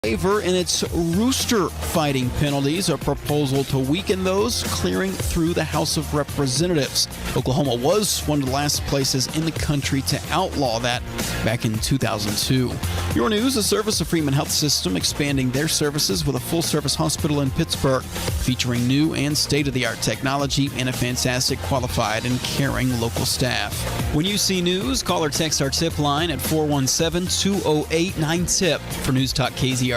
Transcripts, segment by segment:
waiver in its rooster fighting penalties, a proposal to weaken those clearing through the House of Representatives. Oklahoma was one of the last places in the country to outlaw that back in 2002. Your news, the Service of Freeman Health System expanding their services with a full-service hospital in Pittsburgh, featuring new and state-of-the-art technology and a fantastic, qualified, and caring local staff. When you see news, call or text our tip line at 417-208-9TIP. For News Talk KZRG,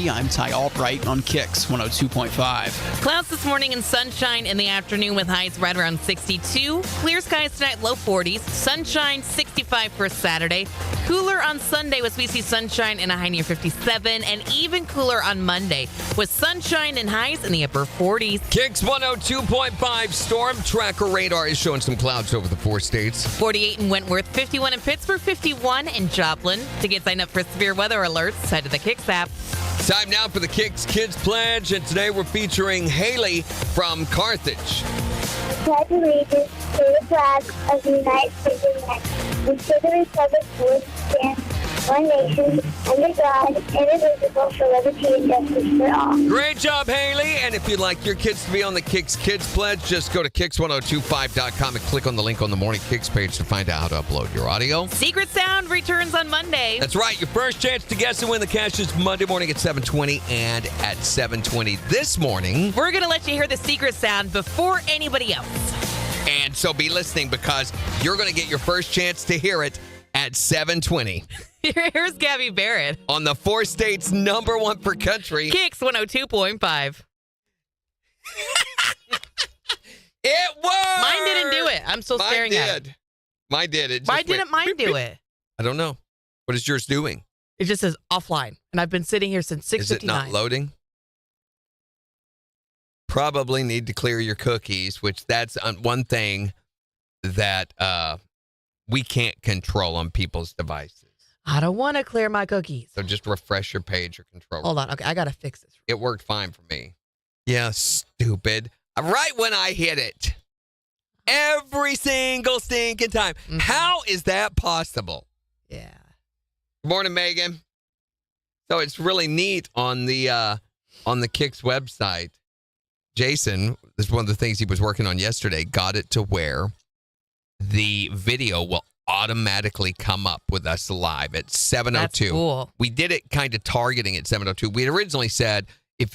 I'm Ty Albright on KIX 102.5. Clouds this morning and sunshine in the afternoon with highs right around 62. Clear skies tonight, low 40s. Sunshine, 65 for Saturday. Cooler on Sunday with we see sunshine and a high near 57. And even cooler on Monday with sunshine and highs in the upper 40s. KIX 102.5 storm tracker radar is showing some clouds over the 4 states. 48 in Wentworth, 51 in Pittsburgh, 51 in Joplin. To get signed up for severe weather alerts, head to the KIX app. Time now for the KIX Kids Pledge, and today we're featuring Haley from Carthage. Pledge allegiance to the flag of the United States of America and to the republic for which it stands, one nation, under God, indivisible, for liberty and justice for all. Great job, Haley. And if you'd like your kids to be on the KIX Kids Pledge, just go to KIX1025.com and click on the link on the Morning KIX page to find out how to upload your audio. Secret Sound returns on Monday. That's right. Your first chance to guess and win the cash is Monday morning at 7:20 and at 7:20 this morning. We're going to let you hear the secret sound before anybody else. And so be listening because you're going to get your first chance to hear it at 7:20. Here's Gabby Barrett. On the 4 states number 1 for country. KIX 102.5. It worked! Mine didn't do it. I'm still staring at it. Mine did. It just Why didn't mine do it? I don't know. What is yours doing? It just says offline. And I've been sitting here since 6:59. Is it not loading? Probably need to clear your cookies, which that's one thing that we can't control on people's devices. I don't want to clear my cookies. So just refresh your page or control. Hold on. Okay, I got to fix this. It worked fine for me. Yeah, stupid. Right when I hit it. Every single stinking time. Mm-hmm. How is that possible? Yeah. Good morning, Megan. So it's really neat on the KIX website. Jason, this is one of the things he was working on yesterday, got it to where the video will automatically come up with us live at 7:02. That's cool. We did it kind of targeting at 7:02. We had originally said, if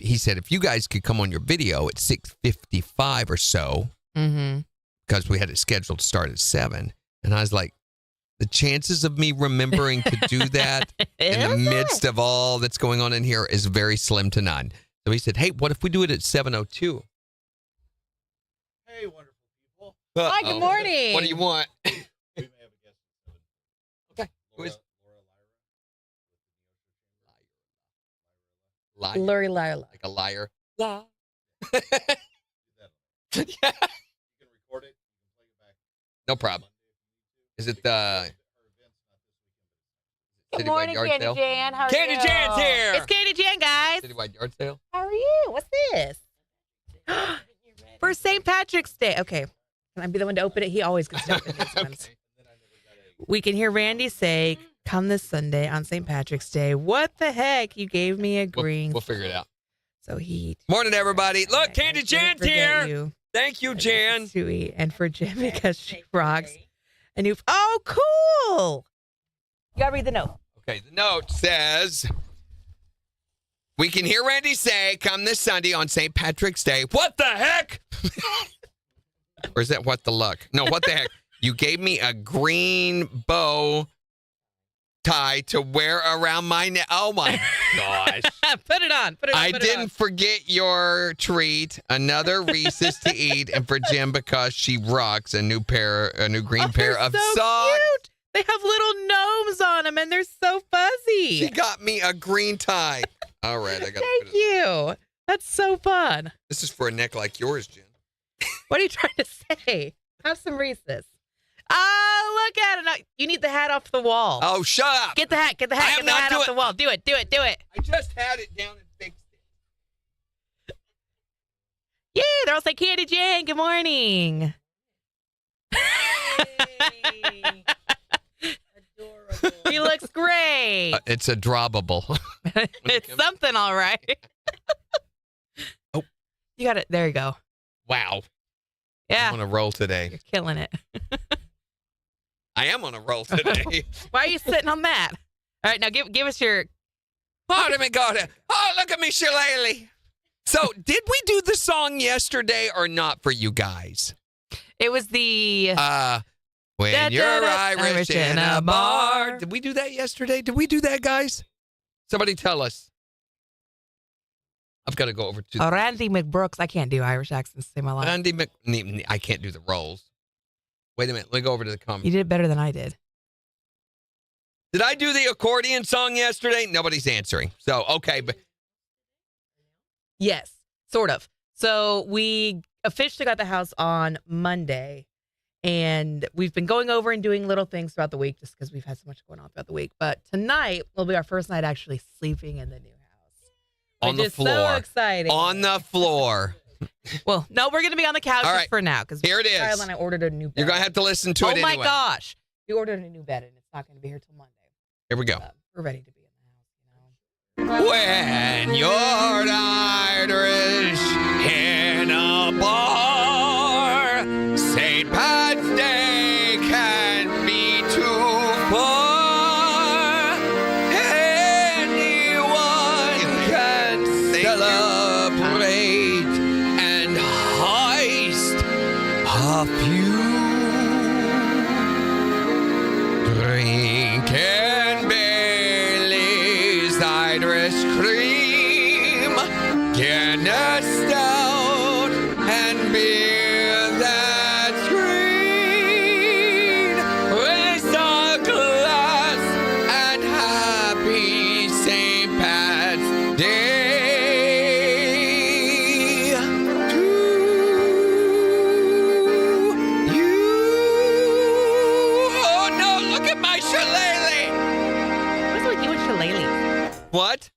you guys could come on your video at 6:55 or so, because we had it scheduled to start at 7. And I was like, the chances of me remembering to do that in the midst of all that's going on in here is very slim to none. So he said, hey, what if we do it at 7:02? Hey, wonderful people. Hi, good morning. What do you want? We may have a guest. Okay. Who is Lori Lyra. Like a liar. Yeah. Yeah. You can record it. You can play it back. No problem. Is it the Good Citywide morning, Yard Candy Sale? Jan. How are Candy you? Jan's here. It's Candy Jan, guys. Citywide Yard Sale? How are you? What's this? For St. Patrick's Day. Okay. Can I be the one to open it? He always gets to open his ones. Okay. We can hear Randy say, come this Sunday on St. Patrick's Day. What the heck? You gave me a green. We'll figure it out. So he. Morning, everybody. Look, Candy I didn't Jan's forget here. You. Thank you, Jan. Sweet. And for Jim, because she rocks. And you. Oh, cool. You got to read the note. Okay, the note says, we can hear Randy say, come this Sunday on St. Patrick's Day. What the heck? Or is that what the luck? No, what the heck? You gave me a green bow tie to wear around my neck. Oh, my gosh. Put it on. Put it on. I put it didn't on. forget your treat. Another Reese's to eat. And for Jim, because she rocks a new green pair of so socks. Cute. They have little gnomes on them, and they're so fuzzy. She got me a green tie. All right, I got. Thank you. That's so fun. This is for a neck like yours, Jen. What are you trying to say? Have some Reese's. Oh, look at it. No, you need the hat off the wall. Oh, shut up. Get the hat. Get the hat. I am Get the not hat off the wall. Do it. Do it. Do it. I just had it down and fixed it. Yeah, they're all saying, Candy Jan, good morning. Hey. He looks great. It's a drawable. It's something, all right. Oh. You got it. There you go. Wow. Yeah. I'm on a roll today. You're killing it. I am on a roll today. Why are you sitting on that? All right, now give us your... Oh, let me go there. Oh, look at me, shillelagh. So, did we do the song yesterday or not for you guys? It was the... When you're Irish in a bar. Did we do that yesterday? Did we do that, guys? Somebody tell us. I've got to go over to Randy McBrooks. I can't do Irish accents to save my life. Randy I can't do the rolls. Wait a minute. Let me go over to the comment. You did better than I did. Did I do the accordion song yesterday? Nobody's answering. So, okay. But Yes, sort of. So we officially got the house on Monday, and we've been going over and doing little things throughout the week just because we've had so much going on throughout the week. But tonight will be our first night actually sleeping in the new house. On the floor. So exciting. On the floor. Well, no, we're going to be on the couch All just right. for now because Here it is. Kyle and I ordered a new bed. You're going to have to listen to it anyway. Oh my gosh. We ordered a new bed and it's not going to be here till Monday. Here we go. We're ready to be in the house, you know. When you're Irish in a bar, St. Pat's Day can't be too far. Anyone can celebrate and heist a few. Drinking Bailey's Irish cream, Guinness stout, and beer that's green. Raise a glass and happy St. Pat's Day to you. Oh no, look at my shillelagh. What's with you and shillelaghs? What?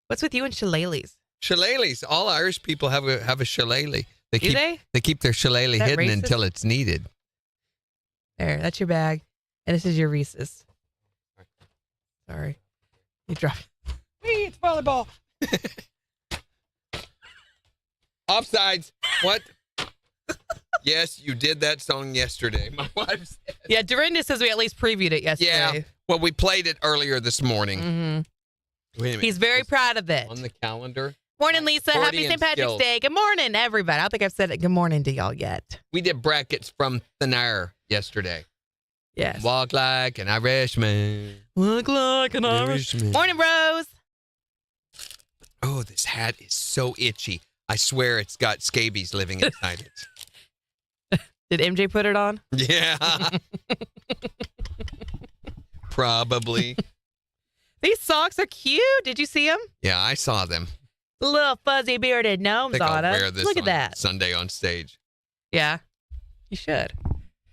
What's with you and shillelaghs? Shillelaghs. All Irish people have a shillelagh. Do they? They keep their shillelagh that hidden racist? until it's needed. There, that's your bag. And this is your Reese's. Sorry. You dropped. Hey, it's volleyball. Offsides. What? Yes, you did that song yesterday. My wife said. Yeah, Dorinda says we at least previewed it Yeah. yesterday. Well, we played it earlier this morning. Mm-hmm. Wait a minute. He's very proud of it. On the calendar. Morning, Lisa. Happy Accordion St. Patrick's skills. Day. Good morning, everybody. I don't think I've said it. Good morning to y'all yet. We did brackets from Thin Air yesterday. Yes. Walk like an Irishman. Look like an Irishman. Morning, Rose. Oh, this hat is so itchy. I swear it's got scabies living inside it. Did MJ put it on? Yeah. Probably. These socks are cute. Did you see them? Yeah, I saw them. Little fuzzy bearded I gnomes think I'll on wear them. this Look at on that. Sunday on stage. Yeah. You should.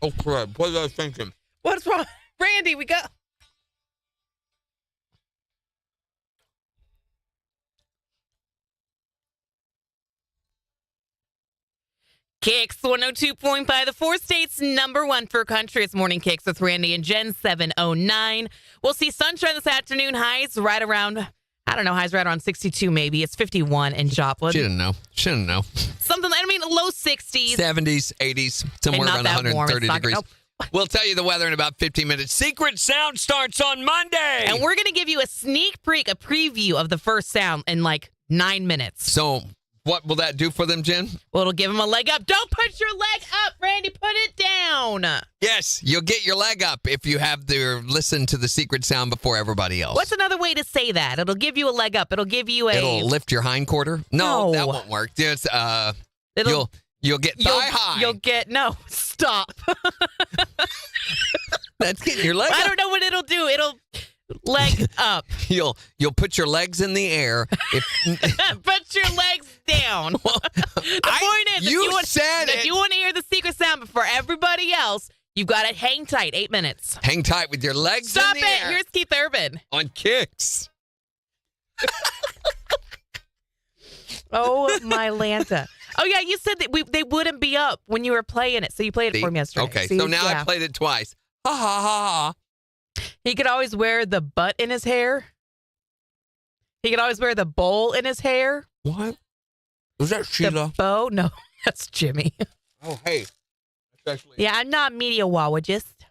Oh, crap. What was I thinking? What's wrong? Randy, we go. KIX 102.5, the 4 states #1 for country. It's Morning KIX with Randy and Jen, 7:09. We'll see sunshine this afternoon. Highs right around, highs right around 62 maybe. It's 51 in Joplin. Shouldn't know. Something, low 60s. 70s, 80s, somewhere And around not that warm. 130 It's not degrees. gonna- We'll tell you the weather in about 15 minutes. Secret Sound starts on Monday. And we're going to give you a sneak peek, a preview of the first sound in like 9 minutes. So what will that do for them, Jen? Well, it'll give them a leg up. Don't put your leg up, Randy. Put it down. Yes, you'll get your leg up if you have to listen to the secret sound before everybody else. What's another way to say that? It'll give you a leg up. It'll give you a... It'll lift your hind quarter? No, No. that won't work. It's, It'll- you'll get thigh high. You'll get... No, stop. That's getting your leg I up. don't know what it'll do. It'll leg up. You'll put your legs in the air. If Put your legs down. The point is, you if said you want to hear the secret sound before everybody else, you've got to hang tight. 8 minutes. Hang tight with your legs Stop in the it. air. Here's Keith Urban. On KIX. Oh, my Lanta. Oh, yeah, you said that they wouldn't be up when you were playing it, so you played it for me yesterday. Okay, See? so now Yeah. I played it twice. Ha ha ha ha. He could always wear the butt in his hair. He could always wear the bowl in his hair. What? Was that Sheila? The bow? No, that's Jimmy. Oh, hey. That's actually... Yeah, I'm not a meteorologist.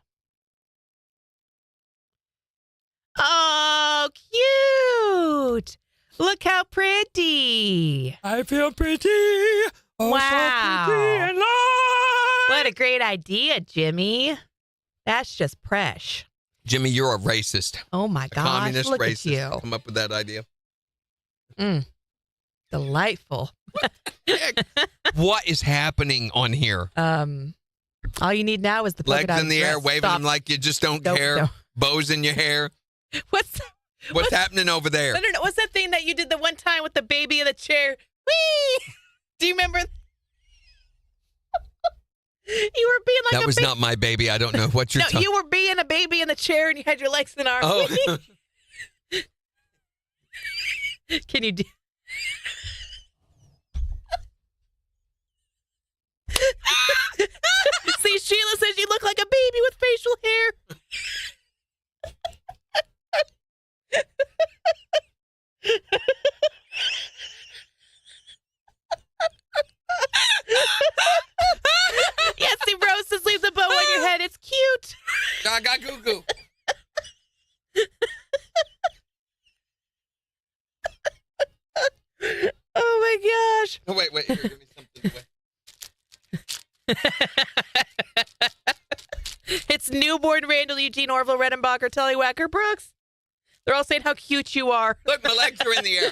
Oh, cute. Look how pretty. I feel pretty. Oh, Wow. so pretty and light. What a great idea, Jimmy. That's just fresh. Jimmy, you're a racist. Oh, my gosh. Communist Look racist. at you. Come up with that idea. Delightful. What is happening on here? All you need now is the polka Legs dot in the air, dress. waving Stop. them like you just don't Nope, care. no. Bows in your hair. What's Happening over there? I don't know. What's that thing that you did the one time with the baby in the chair? Whee! Do you remember? You were being like That a was baby. not my baby. I don't know what you're No, talking you were being a baby in the chair and you had your legs in arms. Oh. Can you do? See, Sheila says you look like a baby with facial hair. Yes, see, Rose says leave the bow on your head. It's cute. Gaga goo goo. Oh my gosh. Oh, wait. Here, give me something. Wait. It's newborn Randall Eugene Orville Redenbacher Tellywacker Brooks. They're all saying how cute you are. Look, my legs are in the air.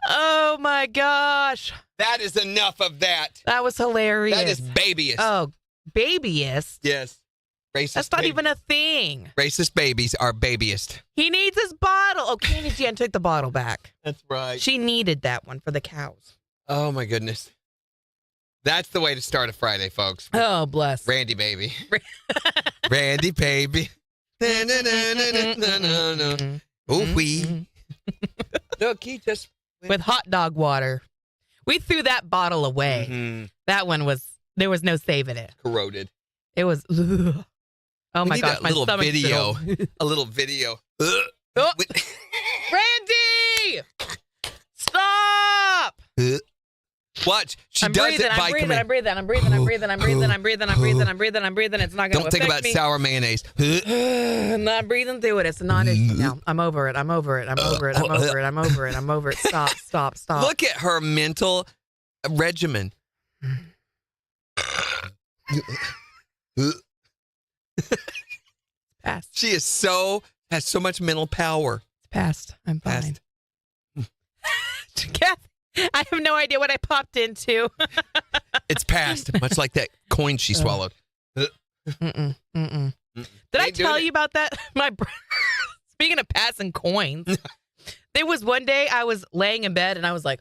Oh my gosh. That is enough of that. That was hilarious. That is babyist. Oh, babyist? Yes. Racist. That's not baby- even a thing. Racist babies are babyist. He needs his bottle. Oh, Candy Jan took the bottle back. That's right. She needed that one for the cows. Oh, my goodness. That's the way to start a Friday, folks. Oh, bless. Randy baby. Randy baby. Na, na, na, na, na, na, na. Ooh, wee. Look, he just... With hot dog water. We threw that bottle away. Mhm. That one was, there was no saving it. Corroded. It was, ugh. Oh We my need gosh, a my little stomach's video. filled. A little video. Oh. Randy! Stop! Watch. She I'm does breathing, it by I'm breathing, command. I'm breathing, I'm breathing, I'm breathing, I'm breathing, I'm breathing, I'm breathing, I'm breathing, I'm breathing. It's not going to Don't think affect about me. sour mayonnaise. I'm not breathing through it. It's a non-issue now. I'm over it. I'm over it. I'm over it. I'm over it. I'm over it. I'm over it. Stop, stop, stop. Look at her mental regimen. Passed. She has so much mental power. It's passed. I'm fine. Passed. Kathy, I have no idea what I popped into. It's passed, much like that coin she swallowed. Mm-mm, mm-mm. Did I Ain't doing tell it. you about that? Speaking of passing coins, there was one day I was laying in bed and I was like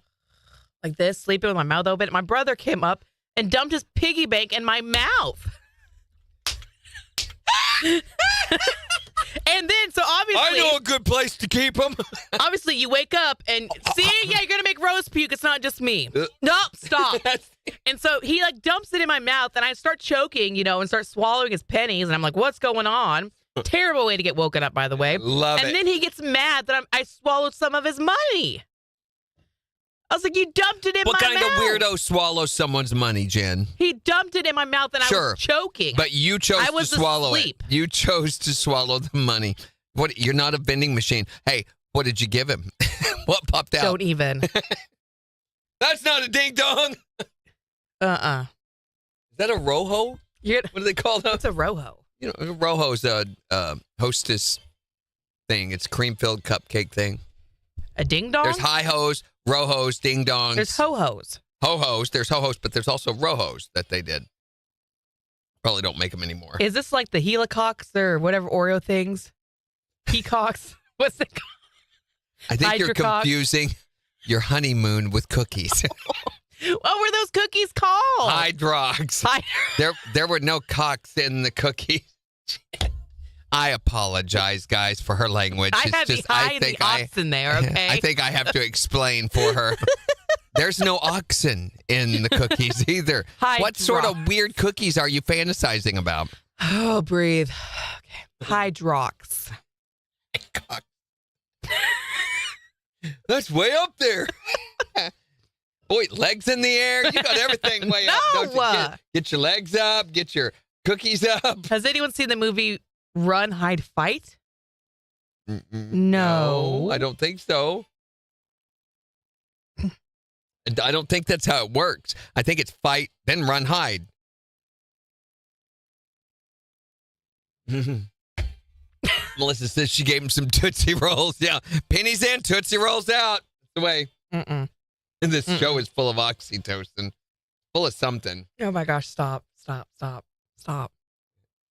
this, sleeping with my mouth open. My brother came up and dumped his piggy bank in my mouth. And then, so obviously, I know a good place to keep them. obviously you wake up and see, yeah, you're gonna make Rose puke. It's not just me. Nope, stop. And so he like dumps it in my mouth, and I start choking, and start swallowing his pennies, and I'm like, what's going on? Terrible way to get woken up, by the way. Love and it. then he gets mad that I swallowed some of his money. I was like, you dumped it in What my kind mouth. of weirdo swallows someone's money, Jen? He dumped it in my mouth, and I Sure. was choking. But you chose I to was swallow asleep. it. You chose to swallow the money. What? You're not a vending machine. Hey, what did you give him? What popped out? Don't even. That's not a ding dong. Uh-uh. Is that a rojo? You're, What do they call those? it's a rojo. Rojo's a hostess thing. It's cream-filled cupcake thing. A ding dong? There's high hos, rojos, ding dongs. There's ho-hos. Ho-hos. There's ho-hos, but there's also rojos that they did. Probably don't make them anymore. Is this like the helicox or whatever Oreo things? Peacocks? What's it called? I think you're Hydrocock. confusing your honeymoon with cookies. What were those cookies called? Hydrox. Hy- There were no cocks in the cookies. I apologize, guys, for her language. I It's had just, the I and the ox in there, okay? I think I have to explain for her. There's no oxen in the cookies either. What sort of weird cookies are you fantasizing about? Oh, breathe. Okay. Hydrox. That's way up there. Boy, legs in the air. You got everything way up. Don't you? Get your legs up. Get your cookies up. Has anyone seen the movie Run, Hide, Fight? No. I don't think so. I don't think that's how it works. I think it's fight, then run, hide. Melissa says she gave him some Tootsie Rolls. Yeah, pennies in, Tootsie Rolls out. That's the way. And this show is full of oxytocin, full of something. Oh my gosh! Stop!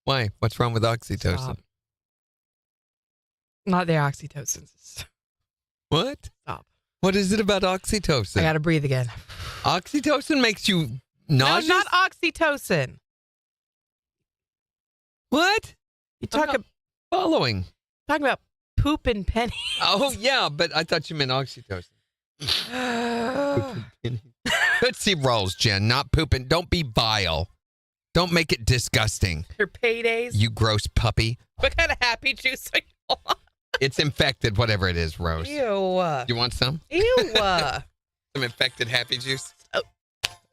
Why? What's wrong with oxytocin? Stop. Not the oxytocin. What? Stop. What is it about oxytocin? I gotta breathe again. Oxytocin makes you nauseous? No, not oxytocin. What? You talking Following. about poop and pennies? Oh, yeah, but I thought you meant oxytocin. Tootsie Rolls, Jen, not pooping. Don't be vile. Don't make it disgusting. Your paydays? You gross puppy. What kind of happy juice are you on? It's infected, whatever it is, Rose. Ew. You want some? Ew. Some infected happy juice? Oh.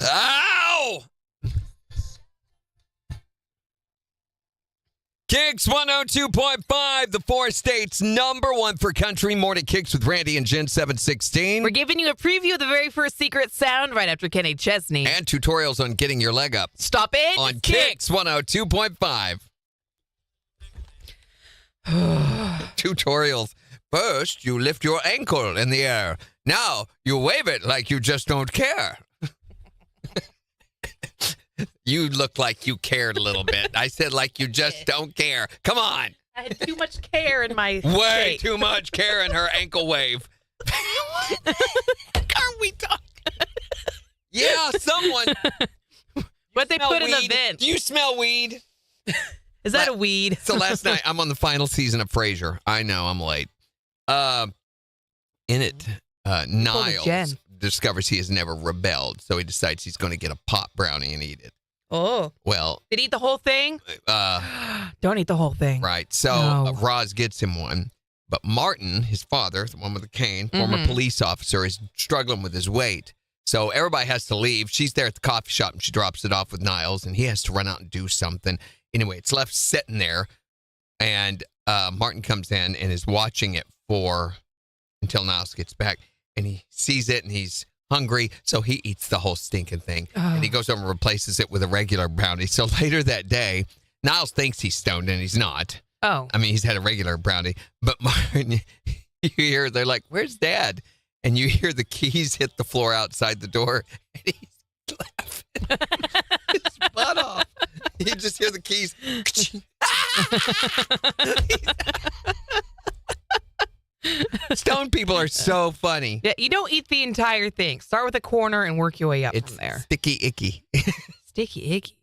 Ow! KIX 102.5, the 4 states #1 for country. Morning KIX with Randy and Jen 716. We're giving you a preview of the very first secret sound right after Kenny Chesney. And tutorials on getting your leg up. Stop it. On KIX 102.5. Tutorials. First, you lift your ankle in the air. Now, you wave it like you just don't care. You look like you cared a little bit. I said like you just don't care. Come on. I had too much care in my Way state. too much care in her ankle wave. Aren't we talking? Yeah, someone. What they put in the weed? vent. Do you smell weed? Is that a weed? So last night, I'm on the final season of Frasier. I know, I'm late. In it, Niles discovers he has never rebelled, so he decides he's going to get a pot brownie and eat it. Oh. Well. Did he eat the whole thing? Don't eat the whole thing. Right. So No. Roz gets him one. But Martin, his father, the one with the cane, former police officer, is struggling with his weight. So everybody has to leave. She's there at the coffee shop, and she drops it off with Niles, and he has to run out and do something. Anyway, it's left sitting there, and Martin comes in and is watching it until Niles gets back, and he sees it, and he's hungry, so he eats the whole stinking thing, and he goes over and replaces it with a regular brownie. So later that day, Niles thinks he's stoned, and he's not. Oh. I mean, he's had a regular brownie, but Martin, you hear, they're like, "Where's Dad?" And you hear the keys hit the floor outside the door, and he's laughing his butt off. You just hear the keys. Stone people are so funny. Yeah, you don't eat the entire thing. Start with a corner and work your way up It's from there. sticky icky. Sticky icky.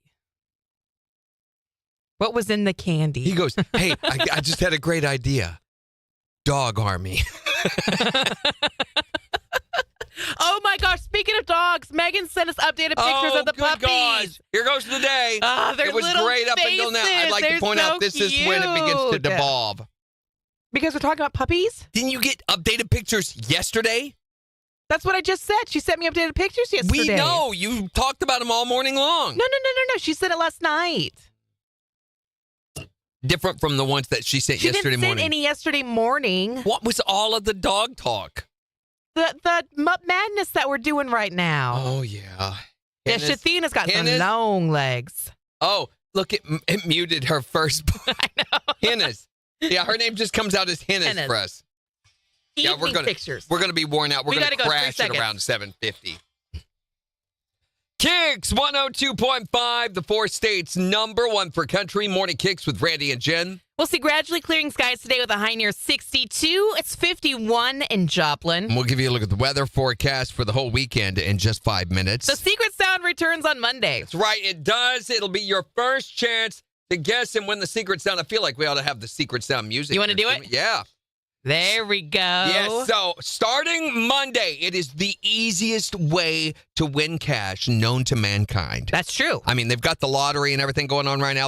What was in the candy? He goes, "Hey, I just had a great idea. Dog army." Oh my gosh, speaking of dogs, Megan sent us updated pictures of the good puppies. Gosh. Here goes the day. Their It was little great up until now. I'd like to faces. point They're out this so is when it begins to cute. devolve. Because we're talking about puppies? Didn't you get updated pictures yesterday? That's what I just said. She sent me updated pictures yesterday. We know. You talked about them all morning long. No. She sent it last night. Different from the ones that she sent She yesterday didn't send morning. any yesterday morning. What was all of the dog talk? The madness that we're doing right now. Oh, yeah. Yeah, Shathina's got some Hannah's- long legs. Oh, look, it muted her first. I know. Hannah's. Yeah, her name just comes out as Hannah's for us. Yeah, Evening pictures. We're going to be worn out. We're We going to gotta go 3 crash at seconds. around 7:50. KIX 102.5, the 4 states #1 for country. Morning KIX with Randy and Jen. We'll see gradually clearing skies today with a high near 62. It's 51 in Joplin. And we'll give you a look at the weather forecast for the whole weekend in just 5 minutes. The secret sound returns on Monday. That's right, it does. It'll be your first chance to guess and win the secret sound. I feel like we ought to have the secret sound music. You wanna here. do it? Yeah. There we go. Yes, so starting Monday, it is the easiest way to win cash known to mankind. That's true. I mean, they've got the lottery and everything going on right now.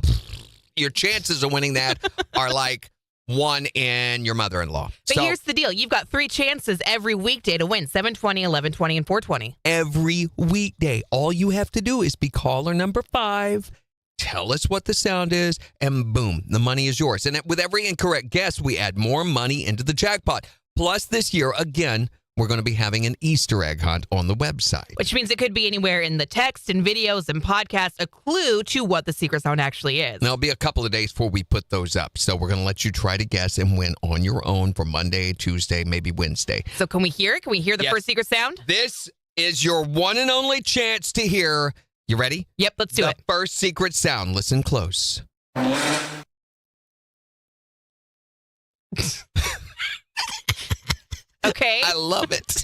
your chances of winning that are like 1 in your mother-in-law. But here's the deal. You've got 3 chances every weekday to win, 720, 1120, and 420. Every weekday. All you have to do is be caller number 5. Tell us what the sound is, and boom, the money is yours. And with every incorrect guess, we add more money into the jackpot. Plus, this year, again, we're going to be having an Easter egg hunt on the website. Which means it could be anywhere in the text and videos and podcasts, a clue to what the secret sound actually is. There'll be a couple of days before we put those up. So we're going to let you try to guess and win on your own for Monday, Tuesday, maybe Wednesday. So can we hear it? Can we hear the first secret sound? This is your one and only chance to hear. You ready? Yep, let's do it. The first secret sound. Listen close. Okay. I love it.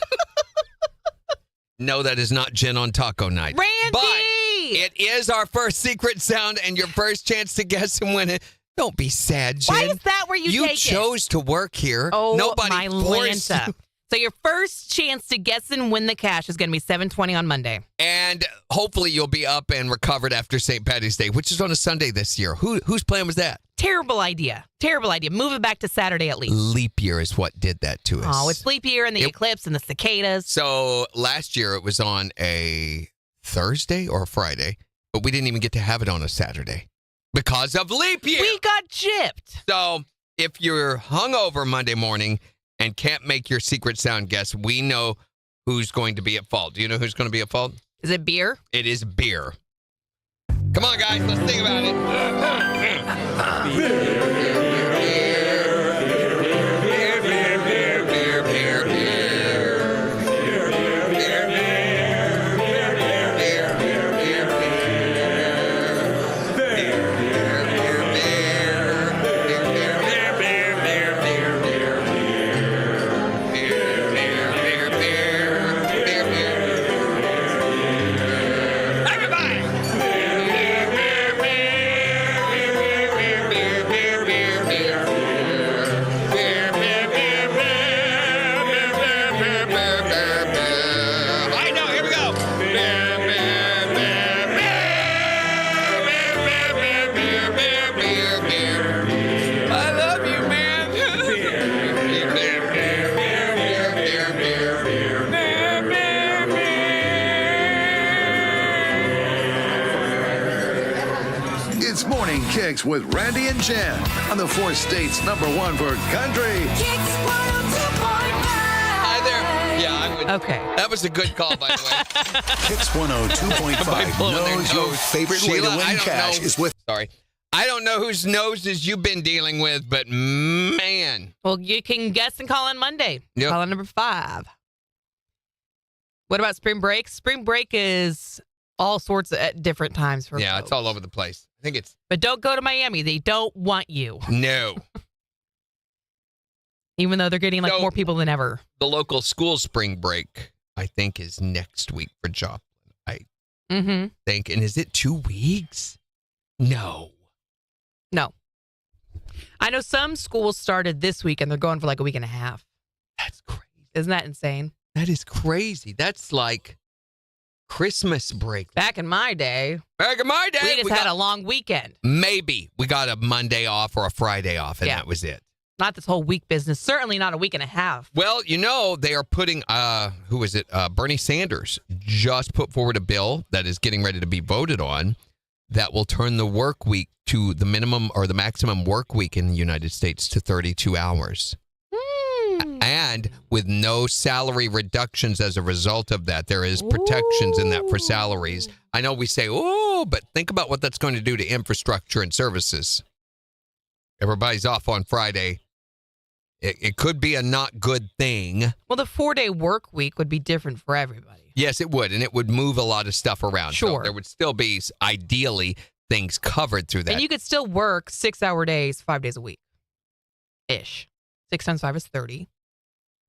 No, that is not Jen on taco night. Randy! But it is our first secret sound and your first chance to guess and win it. Don't be sad, Jen. Why is that where you take it? You chose to work here. Oh, Nobody my forced Lanta. you. So your first chance to guess and win the cash is going to be 720 on Monday. And hopefully you'll be up and recovered after St. Patty's Day, which is on a Sunday this year. Whose plan was that? Terrible idea. Terrible idea. Move it back to Saturday at least. Leap year is what did that to us. Oh, it's leap year and the eclipse and the cicadas. So last year it was on a Thursday or a Friday, but we didn't even get to have it on a Saturday because of leap year. We got gypped. So if you're hungover Monday morning and can't make your secret sound guess, we know who's going to be at fault. Do you know who's going to be at fault? Is it beer? It is beer. Come on, guys, let's think about it. It's Morning Kicks with Randy and Jen on the 4 states #1 for country. KIX 102.9. Hi there. Yeah, I would. Okay. That was a good call, by the way. KIX 102.5 blowing their knows your nose. favorite way Sheila, to I win don't cash know. is with Sorry. I don't know whose noses you've been dealing with, but man. Well, you can guess and call on Monday. Yep. Call on number 5. What about spring break? Spring break is all sorts at different times for Yeah, folks. it's all over the place. I think it's But don't go to Miami. They don't want you. no. Even though they're getting like So- more people than ever. The local school spring break, I think, is next week for Joplin. I Mm-hmm. think. And is it 2 weeks? No. No. I know some schools started this week and they're going for like a week and a half. That's crazy. Isn't that insane? That is crazy. That's like Christmas break. Back in my day, Back in my day, we just had got- a long weekend. maybe we got a Monday off or a Friday off, and Yeah. that was it. Not this whole week business. Certainly not a week and a half. Well, you know, they are putting, who is it? Bernie Sanders just put forward a bill that is getting ready to be voted on that will turn the work week to the minimum or the maximum work week in the United States to 32 hours. And with no salary reductions as a result of that, there is protections in that for salaries. I know we say, oh, but think about what that's going to do to infrastructure and services. Everybody's off on Friday. It could be a not good thing. Well, the 4-day work week would be different for everybody. Yes, it would. And it would move a lot of stuff around. So Sure. there would still be, ideally, things covered through that. And you could still work 6-hour days, 5 days a week. Ish. 6 times 5 is 30.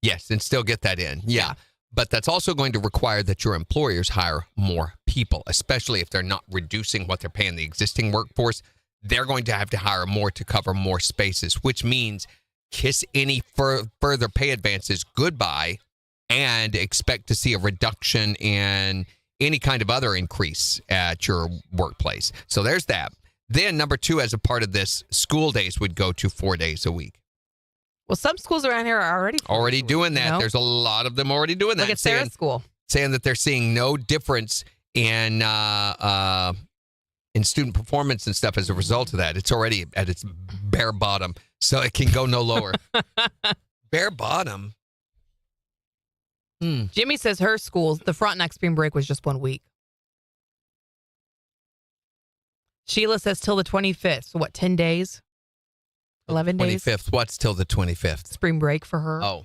Yes, and still get that in. Yeah. But that's also going to require that your employers hire more people, especially if they're not reducing what they're paying the existing workforce. They're going to have to hire more to cover more spaces, which means kiss any further pay advances goodbye and expect to see a reduction in any kind of other increase at your workplace. So there's that. Then number 2, as a part of this, school days would go to 4 days a week. Well, some schools around here are already Doing that. You know? There's a lot of them already doing that. Look at Sarah's school. Saying that they're seeing no difference in student performance and stuff as a result of that. It's already at its bare bottom, so it can go no lower. Bare bottom. Jimmy says her school, the Frontenac spring break was just 1 week. Sheila says till the 25th. So what, 10 days? 11 days? 25th. What's till the 25th? Spring break for her. Oh.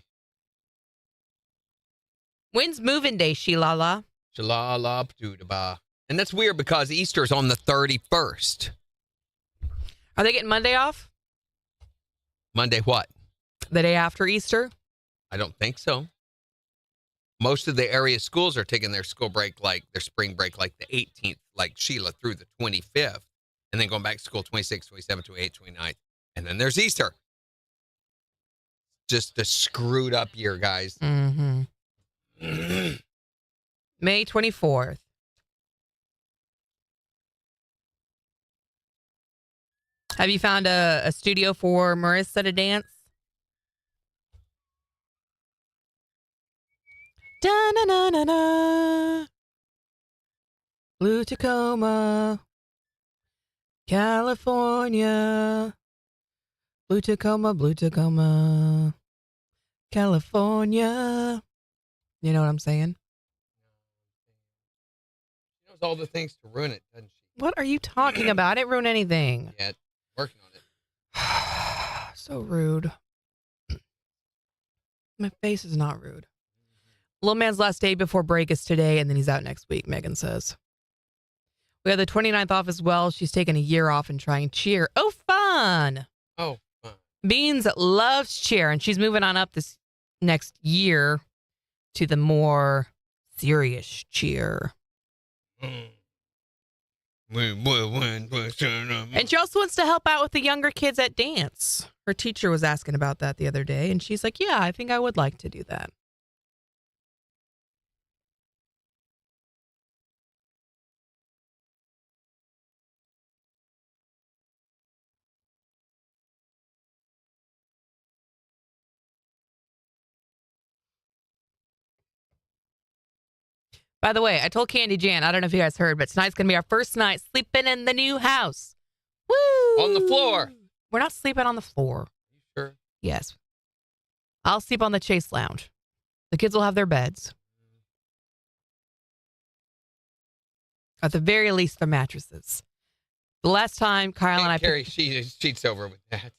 When's moving day, Sheila? And that's weird because Easter's on the 31st. Are they getting Monday off? Monday what? The day after Easter? I don't think so. Most of the area schools are taking their school break, like their spring break, like the 18th, like Sheila, through the 25th. And then going back to school 26, 27, 28, 29. And then there's Easter. Just a screwed up year, guys. Mm-hmm. May 24th. Have you found a studio for Marissa to dance? Da-na-na-na-na. Blue Tacoma, California. Blue Tacoma, California. You know what I'm saying? She knows all the things to ruin it, doesn't she? What are you talking about? I didn't ruin anything. Yeah, working on it. So rude. My face is not rude. Little man's last day before break is today, and then he's out next week, Megan says. We have the 29th off as well. She's taking a year off and trying cheer. Oh, fun. Oh, fun. Beans loves cheer, and she's moving on up this next year to the more serious cheer. And she also wants to help out with the younger kids at dance. Her teacher was asking about that the other day, and she's like, yeah, I think I would like to do that. By the way, I told Candy Jan, I don't know if you guys heard, but tonight's going to be our first night sleeping in the new house. Woo! On the floor. We're not sleeping on the floor. Sure. Yes. I'll sleep on the Chase Lounge. The kids will have their beds. At the very least, their mattresses. The last time Kyle and I... Carrie, she's over with that.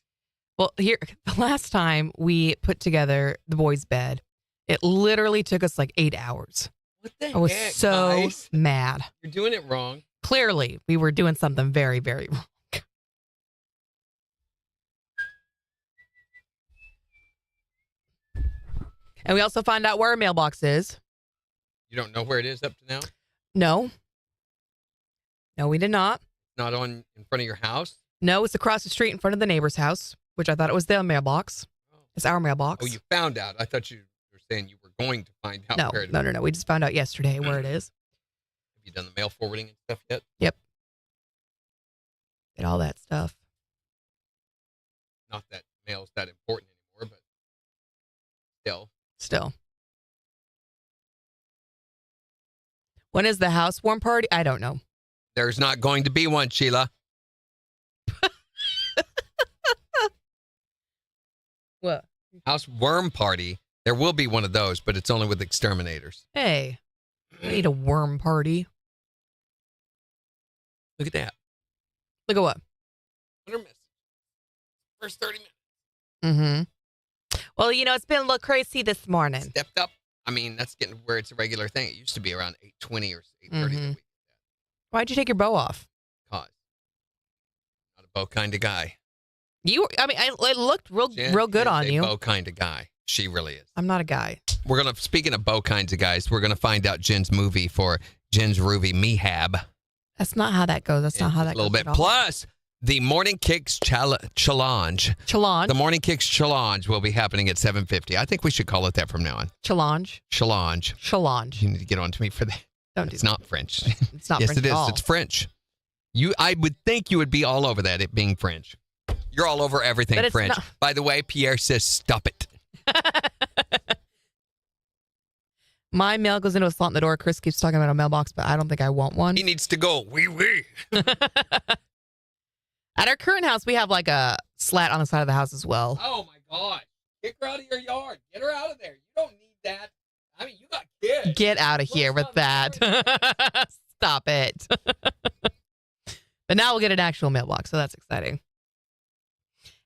Well, the last time we put together the boys' bed, it literally took us like 8 hours. What the heck, I was so guys? mad. You're doing it wrong. Clearly, we were doing something very, very wrong. And we also found out where our mailbox is. You don't know where it is up to now? No. No, we did not. Not in front of your house? No, it's across the street in front of the neighbor's house, which I thought it was their mailbox. It's our mailbox. Oh, you found out. I thought you were saying you were going to find out where it is. No. We just found out yesterday where it is. Have you done the mail forwarding and stuff yet? Yep. Did all that stuff. Not that mail's that important anymore, but Still. When is the housewarm party? I don't know. There's not going to be one, Sheila. What? Houseworm party. There will be one of those, but it's only with exterminators. Hey, I need a worm party. Look at that. Look at what? 100 messages. First 30 minutes. Mm-hmm. Well, it's been a little crazy this morning. Stepped up. I mean, that's getting where it's a regular thing. It used to be around 8:20 or 8:30 that we did Why'd you take your bow off? that. Cause not a bow kind of guy. It looked real good on you. Bow kind of guy. She really is. I'm not a guy. Speaking of bow kinds of guys, we're gonna find out Jen's movie for Jen's Ruby Mehab. That's not how that goes. That's not how that goes. A little bit. at all. Plus, the Morning KIX challenge. The Morning KIX challenge will be happening at 7:50. I think we should call it that from now on. Challenge. You need to get on to me for that. Don't do It's that. not French. It's not Yes, French it is. at all. It's French. I would think you would be all over that, it being French. You're all over everything But it's French. not- By the way, Pierre says, stop it. My mail goes into a slot in the door. Chris keeps talking about a mailbox, but I don't think I want one. He needs to go. Oui, oui. At our current house, we have like a slat on the side of the house as well. Oh, my God. Kick her out of your yard. Get her out of there. You don't need that. I mean, you got kids. Get out of here with that. Stop it. But now we'll get an actual mailbox, so that's exciting.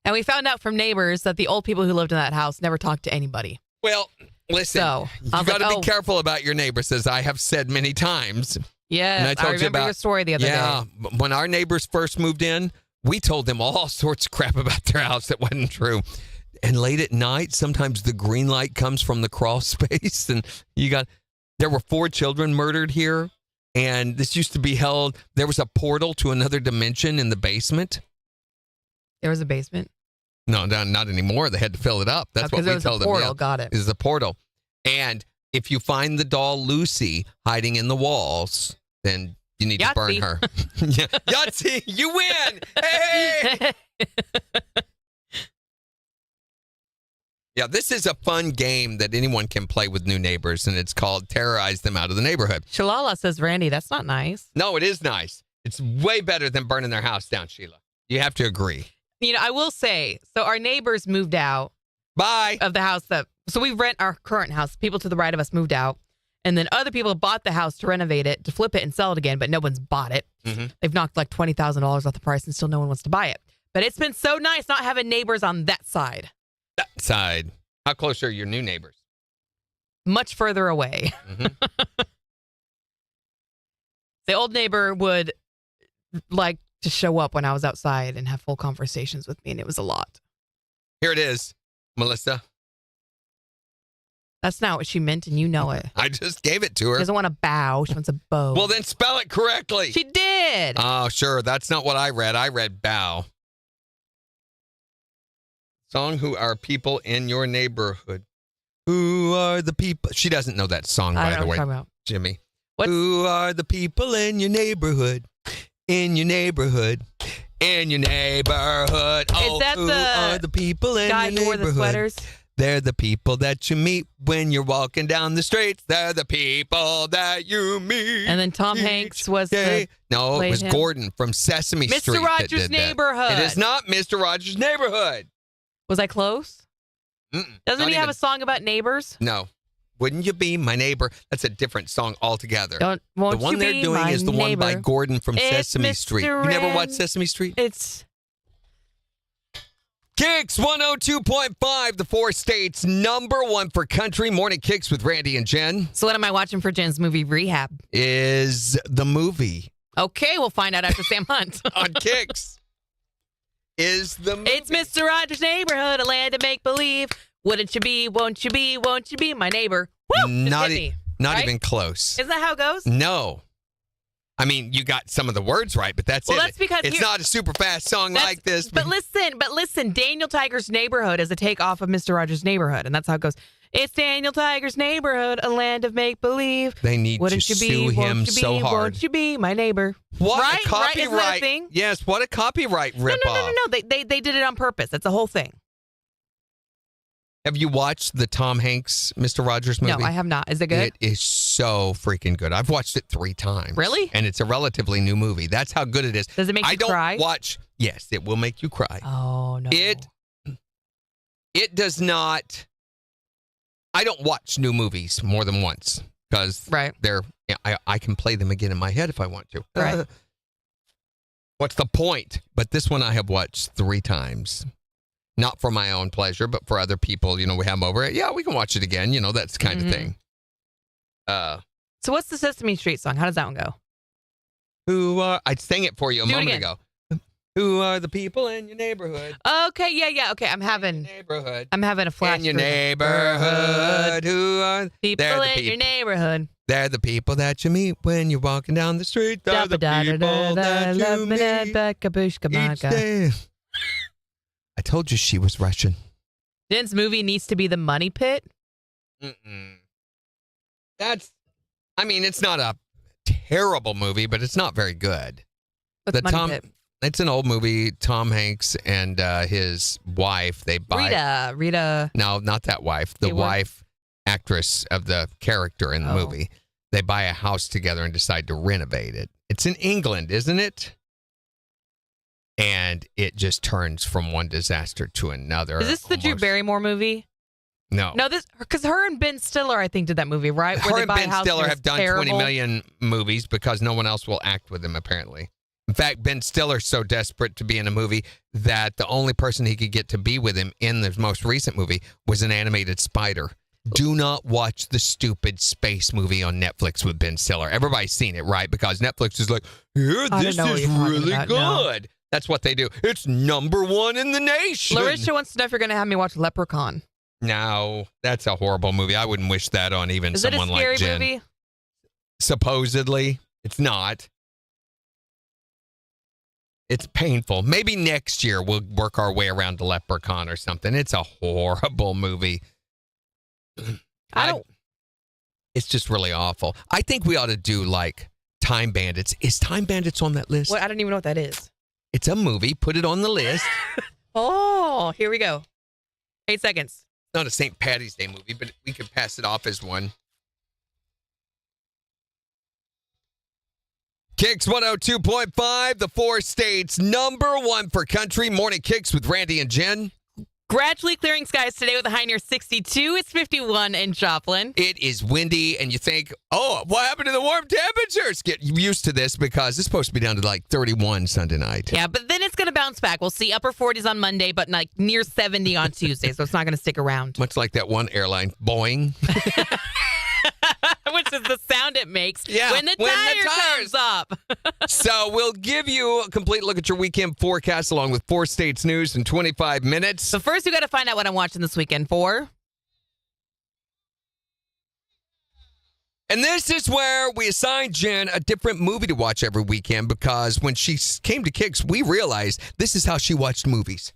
And we found out from neighbors that the old people who lived in that house never talked to anybody. Well, listen, So, you I was got to like, be careful about your neighbors, as I have said many times. Yes, And I I told you remember about- your story the other Yeah, day. when our neighbors first moved in, we told them all sorts of crap about their house that wasn't true. And late at night, sometimes the green light comes from the crawl space, and there were 4 children murdered here, and this used to be held. There was a portal to another dimension in the basement. There was a basement. No, not anymore. They had to fill it up. That's what there we was told a them. portal. Yeah, Got it. is the portal. And if you find the doll Lucy hiding in the walls, then you need to burn Yahtzee. her. Yeah. Yahtzee, you win. Hey! Yeah, this is a fun game that anyone can play with new neighbors, and it's called Terrorize Them Out of the Neighborhood. Shalala says, Randy, that's not nice. No, it is nice. It's way better than burning their house down, Sheila. You have to agree. You know, I will say, so our neighbors moved out Bye. of the house so we rent our current house. People to the right of us moved out. And then other people bought the house to renovate it, to flip it and sell it again, but no one's bought it. Mhm. They've knocked like $20,000 off the price and still no one wants to buy it. But it's been so nice not having neighbors on that side. That side. How close are your new neighbors? Much further away. Mhm. The old neighbor would like to show up when I was outside and have full conversations with me, and it was a lot. Here it is, Melissa. That's not what she meant, and you know it. I just gave it to She her. doesn't want a bow. She wants a bow. Well, then spell it correctly. She did. Oh, sure. That's not what I read. I read bow. Song, Who Are People in Your Neighborhood? Who are the people? She doesn't know that song, I by don't the know way, what you're talking about. Jimmy. What's- Who are the people in your neighborhood? In your neighborhood. In your neighborhood. Oh, that who the are the people in Guy your who wore the neighborhood? sweaters. They're the people that you meet when you're walking down the streets. They're the people that you meet. And then Tom each Hanks was day. No, it played was him. Gordon from Sesame Mr. Street. that Rogers' did that. Neighborhood. It is not Mr. Rogers' Neighborhood. Was I close? Mm-mm, Doesn't not he have even. a song about neighbors? No. Wouldn't you be my neighbor? That's a different song altogether. Won't The one you they're be doing my is the one by neighbor? Gordon from It's Sesame Mr. Street. You never watched Red- Sesame Street? It's KIX 102.5, the 4 states #1 for country. Morning KIX with Randy and Jen so. What am I watching for Jen's movie Rehab? is the movie Okay, we'll find out after Sam Hunt. on KIX. Is the movie. It's Mr. Rogers' Neighborhood, a land of make believe. Wouldn't you be? Won't you be? Won't you be my neighbor? Woo! Not, Just hit me. not right? even close. Isn't that how it goes? No. I mean, you got some of the words right, but that's Well, it. that's because it's here- not a super fast song That's- like this. But listen, Daniel Tiger's Neighborhood is a takeoff of Mr. Rogers' Neighborhood, and that's how it goes. It's Daniel Tiger's Neighborhood, a land of make believe. They need Wouldn't to you be? sue Won't him you be? so hard. Won't you be my neighbor? What right? a copyright! Right? Isn't that a thing? Yes, what a copyright ripoff. No. They did it on purpose. That's the whole thing. Have you watched the Tom Hanks Mr. Rogers movie? No, I have not. Is it good? It is so freaking good. I've watched it 3 times. Really? And it's a relatively new movie. That's how good it is. Does it make I you don't cry? watch. Yes, it will make you cry. Oh no. It does not. I don't watch new movies more than once because Right. they're. I can play them again in my head if I want to. Right. What's the point? But this one I have watched 3 times. Not for my own pleasure, but for other people. You know, we have them over. Yeah, we can watch it again. You know, that's the kind of thing. So what's the Sesame Street song? How does that one go? Who are? I sang it for you a Do it moment again. ago. Who are the people in your neighborhood? Okay, yeah. Okay, I'm having Neighborhood. a flash. In your through. neighborhood. Who are? People They're the in your neighborhood. They're the people that you meet when you're walking down the street. They're the people that you meet each day. I told you she was Russian. Jen's movie needs to be The Money Pit. Mm-mm. I mean, it's not a terrible movie, but it's not very good. With Money Pit. It's an old movie. Tom Hanks and his wife, they buy Rita. No, not that wife. The wife actress of the character in the movie. They buy a house together and decide to renovate it. It's in England, isn't it? And it just turns from one disaster to another. Is this the Drew Barrymore movie? No. No, because her and Ben Stiller, I think, did that movie, right? Her and Ben Stiller have done 20 million movies because no one else will act with him, apparently. In fact, Ben Stiller's so desperate to be in a movie that the only person he could get to be with him in the most recent movie was an animated spider. Do not watch the stupid space movie on Netflix with Ben Stiller. Everybody's seen it, right? Because Netflix is like, here, this is really good. No. That's what they do. It's #1 in the nation. Larissa wants to know if you're going to have me watch Leprechaun. No, that's a horrible movie. I wouldn't wish that on even someone like Jen. Is it a scary movie? Supposedly. It's not. It's painful. Maybe next year we'll work our way around the Leprechaun or something. It's a horrible movie. It's just really awful. I think we ought to do like Time Bandits. Is Time Bandits on that list? Well, I don't even know what that is. It's a movie. Put it on the list. Oh, here we go. 8 seconds. Not a St. Patty's Day movie, but we could pass it off as one. KIX 102.5, the 4 states #1 for country. Morning KIX with Randy and Jen. Gradually clearing skies today with a high near 62. It's 51 in Joplin. It is windy, and you think, oh, what happened to the warm temperatures? Get used to this because it's supposed to be down to like 31 Sunday night. Yeah, but then it's going to bounce back. We'll see upper 40s on Monday, but like near 70 on Tuesday, so it's not going to stick around. Much like that one airline, Boeing. Which is the sound it makes when the tire comes up. So we'll give you a complete look at your weekend forecast along with 4 states news in 25 minutes. So first, we got to find out what I'm watching this weekend for. And this is where we assign Jen a different movie to watch every weekend because when she came to KIX, we realized this is how she watched movies.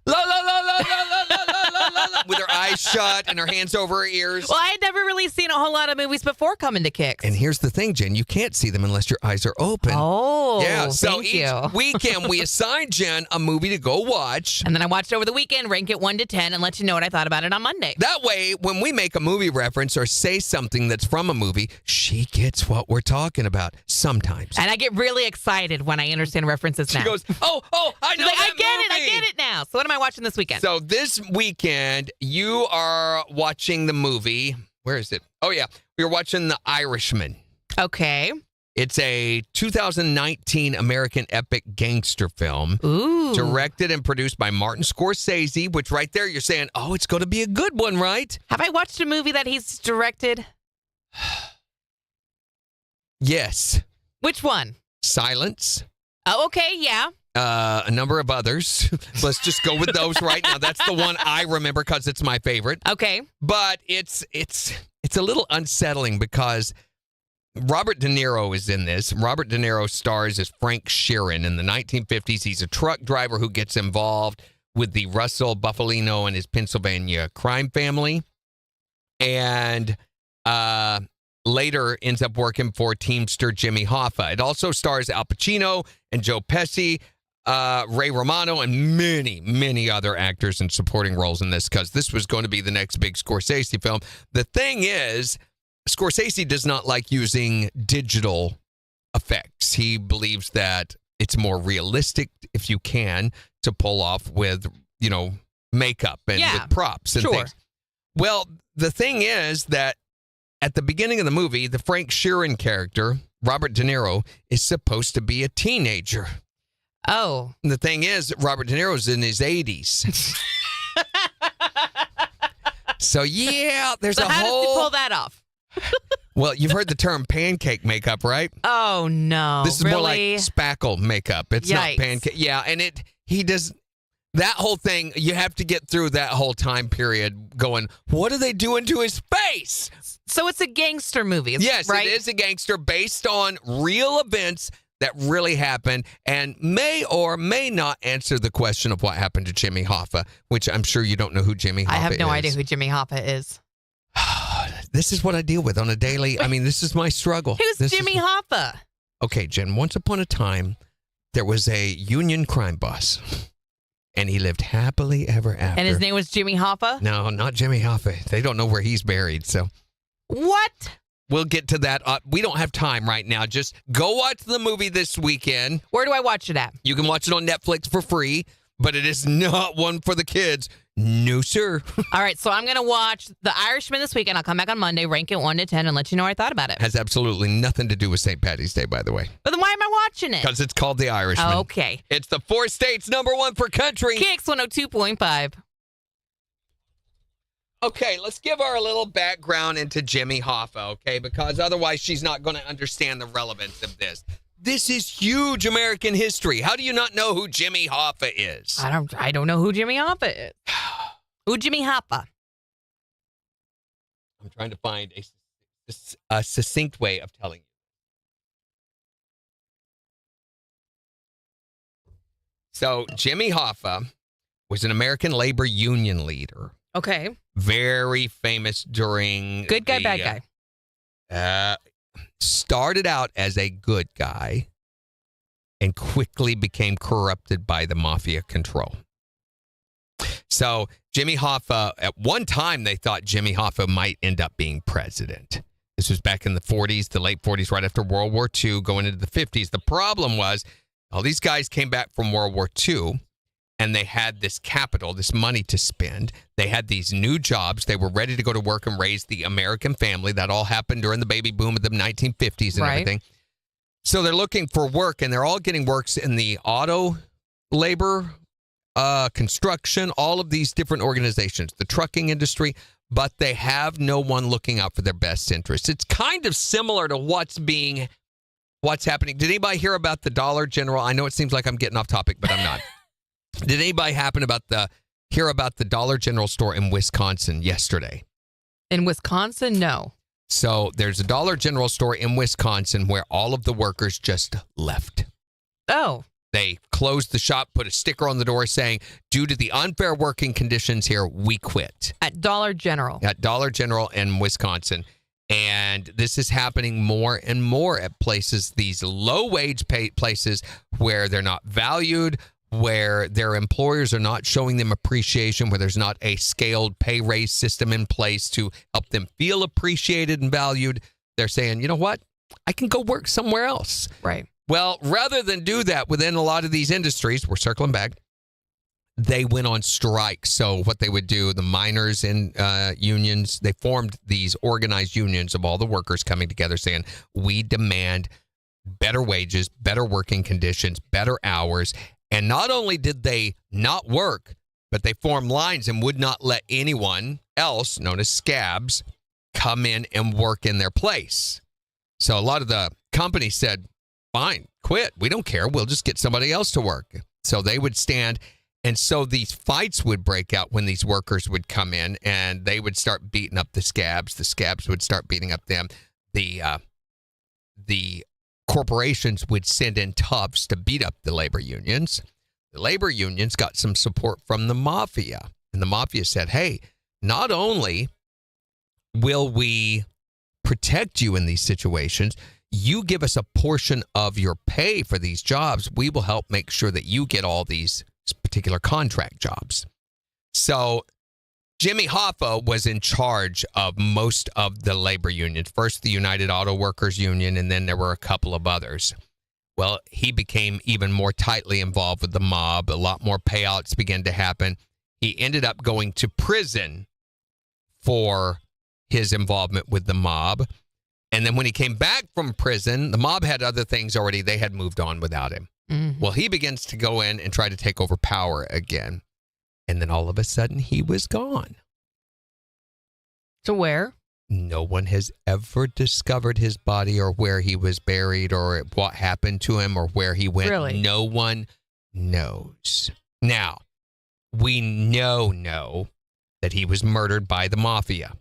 La la la la la la la la la la, with her eyes shut and her hands over her ears. Well, I had never really seen a whole lot of movies before coming to KIX. And here's the thing, Jen, you can't see them unless your eyes are open. Oh, yeah. So thank each you. weekend we assign Jen a movie to go watch. And then I watched over the weekend, rank it 1 to 10, and let you know what I thought about it on Monday. That way, when we make a movie reference or say something that's from a movie, she gets what we're talking about sometimes. And I get really excited when I understand references now. She goes, oh, I know that I get it now. So what am I watching this weekend? So this weekend, you are watching the movie. Where is it? Oh, yeah. We're watching The Irishman. Okay. It's a 2019 American epic gangster film. Ooh. Directed and produced by Martin Scorsese, which right there you're saying, oh, it's going to be a good one, right? Have I watched a movie that he's directed? Yes. Which one? Silence. Oh, okay, yeah. A number of others. Let's just go with those right now. That's the one I remember because it's my favorite. Okay. But it's a little unsettling because Robert De Niro is in this. Robert De Niro stars as Frank Sheeran in the 1950s. He's a truck driver who gets involved with the Russell Buffalino and his Pennsylvania crime family. And later ends up working for Teamster Jimmy Hoffa. It also stars Al Pacino and Joe Pesci, Ray Romano, and many, many other actors in supporting roles in this because this was going to be the next big Scorsese film. The thing is, Scorsese does not like using digital effects. He believes that it's more realistic, if you can, to pull off with, makeup and with props and things. Well, the thing is that at the beginning of the movie, the Frank Sheeran character, Robert De Niro, is supposed to be a teenager. Oh. And the thing is, Robert De Niro's in his 80s. So, yeah, there's how whole... does he pull that off? Well, you've heard the term pancake makeup, right? Oh, no. This is more like spackle makeup. It's not pancake. Yeah, and he does... That whole thing, you have to get through that whole time period going, what are they doing to his face? So it's a gangster movie, yes, right? It is a gangster based on real events that really happened and may or may not answer the question of what happened to Jimmy Hoffa, which I'm sure you don't know who Jimmy Hoffa is. I have no idea who Jimmy Hoffa is. This is what I deal with on a daily, this is my struggle. Who's Jimmy Hoffa? Okay, Jen, once upon a time, there was a union crime boss, and he lived happily ever after. And his name was Jimmy Hoffa? No, not Jimmy Hoffa. They don't know where he's buried, so. What? We'll get to that. We don't have time right now. Just go watch the movie this weekend. Where do I watch it at? You can watch it on Netflix for free, but it is not one for the kids. No, sir. All right, so I'm going to watch The Irishman this weekend. I'll come back on Monday, rank it 1 to 10, and let you know what I thought about it. Has absolutely nothing to do with St. Patty's Day, by the way. But then why am I watching it? Because it's called The Irishman. Okay. It's the 4 states #1 for country. KIX 102.5. Okay, let's give her a little background into Jimmy Hoffa, okay? Because otherwise she's not going to understand the relevance of this. This is huge American history. How do you not know who Jimmy Hoffa is? I don't know who Jimmy Hoffa is. Who Jimmy Hoffa? I'm trying to find a succinct way of telling you. So Jimmy Hoffa was an American labor union leader. Okay. Very famous during Good guy, bad guy. Started out as a good guy and quickly became corrupted by the mafia control. So Jimmy Hoffa, at one time, they thought Jimmy Hoffa might end up being president. This was back in the 40s, the late 40s, right after World War II, going into the 50s. The problem was all these guys came back from World War II, and they had this capital, this money to spend. They had these new jobs. They were ready to go to work and raise the American family. That all happened during the baby boom of the 1950s and everything. So they're looking for work, and they're all getting works in the auto labor, construction, all of these different organizations, the trucking industry, but they have no one looking out for their best interests. It's kind of similar to what's happening. Did anybody hear about the Dollar General? I know it seems like I'm getting off topic, but I'm not. Did anybody hear about the Dollar General store in Wisconsin yesterday? In Wisconsin, no. So there's a Dollar General store in Wisconsin where all of the workers just left. Oh. They closed the shop, put a sticker on the door saying, due to the unfair working conditions here, we quit. At Dollar General. At Dollar General in Wisconsin. And this is happening more and more at places, these low-wage places where they're not valued, where their employers are not showing them appreciation, where there's not a scaled pay raise system in place to help them feel appreciated and valued. They're saying, you know what? I can go work somewhere else. Right. Well, rather than do that within a lot of these industries, we're circling back, they went on strike. So what they would do, the miners and unions, they formed these organized unions of all the workers coming together saying, we demand better wages, better working conditions, better hours. And not only did they not work, but they formed lines and would not let anyone else, known as scabs, come in and work in their place. So a lot of the companies said, fine, quit. We don't care. We'll just get somebody else to work. So they would stand. And so these fights would break out when these workers would come in and they would start beating up the scabs. The scabs would start beating up them. The corporations would send in toughs to beat up the labor unions. The labor unions got some support from the mafia. And the mafia said, hey, not only will we protect you in these situations, you give us a portion of your pay for these jobs, we will help make sure that you get all these particular contract jobs. So Jimmy Hoffa was in charge of most of the labor unions. First, the United Auto Workers Union, and then there were a couple of others. Well, he became even more tightly involved with the mob. A lot more payouts began to happen. He ended up going to prison for his involvement with the mob. And then when he came back from prison, the mob had other things already. They had moved on without him. Mm-hmm. Well, he begins to go in and try to take over power again. And then all of a sudden, he was gone. To where? No one has ever discovered his body or where he was buried or what happened to him or where he went. Really? No one knows. Now, we know that he was murdered by the mafia.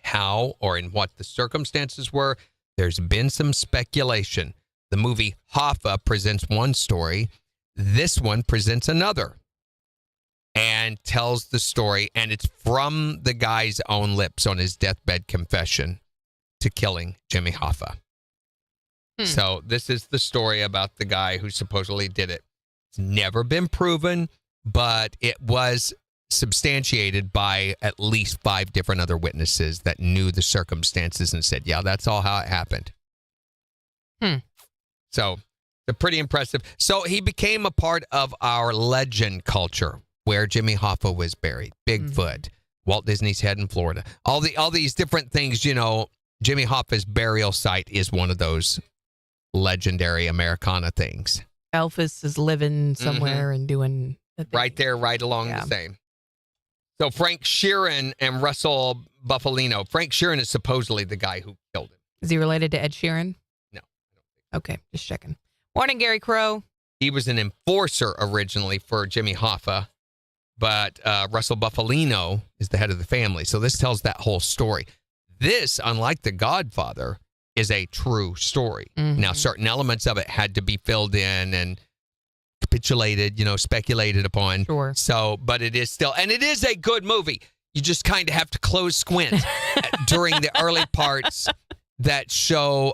How or in what the circumstances were, there's been some speculation. The movie Hoffa presents one story. This one presents another and tells the story, and it's from the guy's own lips on his deathbed confession to killing Jimmy Hoffa. So this is the story about the guy who supposedly did it. It's never been proven, but it was substantiated by at least 5 different other witnesses that knew the circumstances and said, yeah, that's all how it happened. So they're pretty impressive. So he became a part of our legend culture where Jimmy Hoffa was buried. Bigfoot, Walt Disney's head in Florida. All these different things, you know, Jimmy Hoffa's burial site is one of those legendary Americana things. Elvis is living somewhere and doing the thing. Right there, right along the same. So Frank Sheeran and Russell Buffalino. Frank Sheeran is supposedly the guy who killed him. Is he related to Ed Sheeran? No. Okay, just checking. Morning, Gary Crow. He was an enforcer originally for Jimmy Hoffa, but Russell Buffalino is the head of the family. So this tells that whole story. This, unlike The Godfather, is a true story. Now, certain elements of it had to be filled in and capitulated, speculated upon. Sure. So, but it is still, and it is a good movie. You just kind of have to close squint during the early parts that show,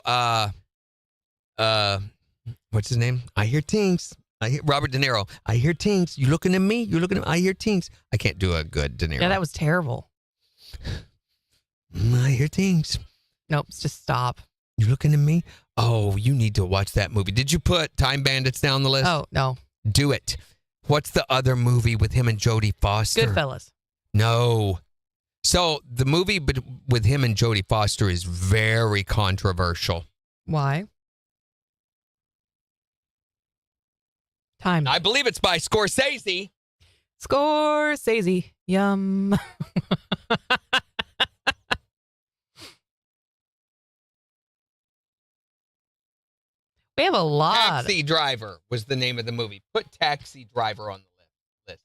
what's his name? I hear tings. Robert De Niro. I hear tings. You looking at me? You looking at me? I hear tings. I can't do a good De Niro. Yeah, that was terrible. I hear tings. Nope, just stop. You looking at me? Oh, you need to watch that movie. Did you put Time Bandits down the list? Oh, no. Do it. What's the other movie with him and Jodie Foster? Goodfellas. No. So the movie with him and Jodie Foster is very controversial. Why? Time. I believe it's by Scorsese. Scorsese. Yum. We have a lot. Taxi Driver was the name of the movie. Put Taxi Driver on the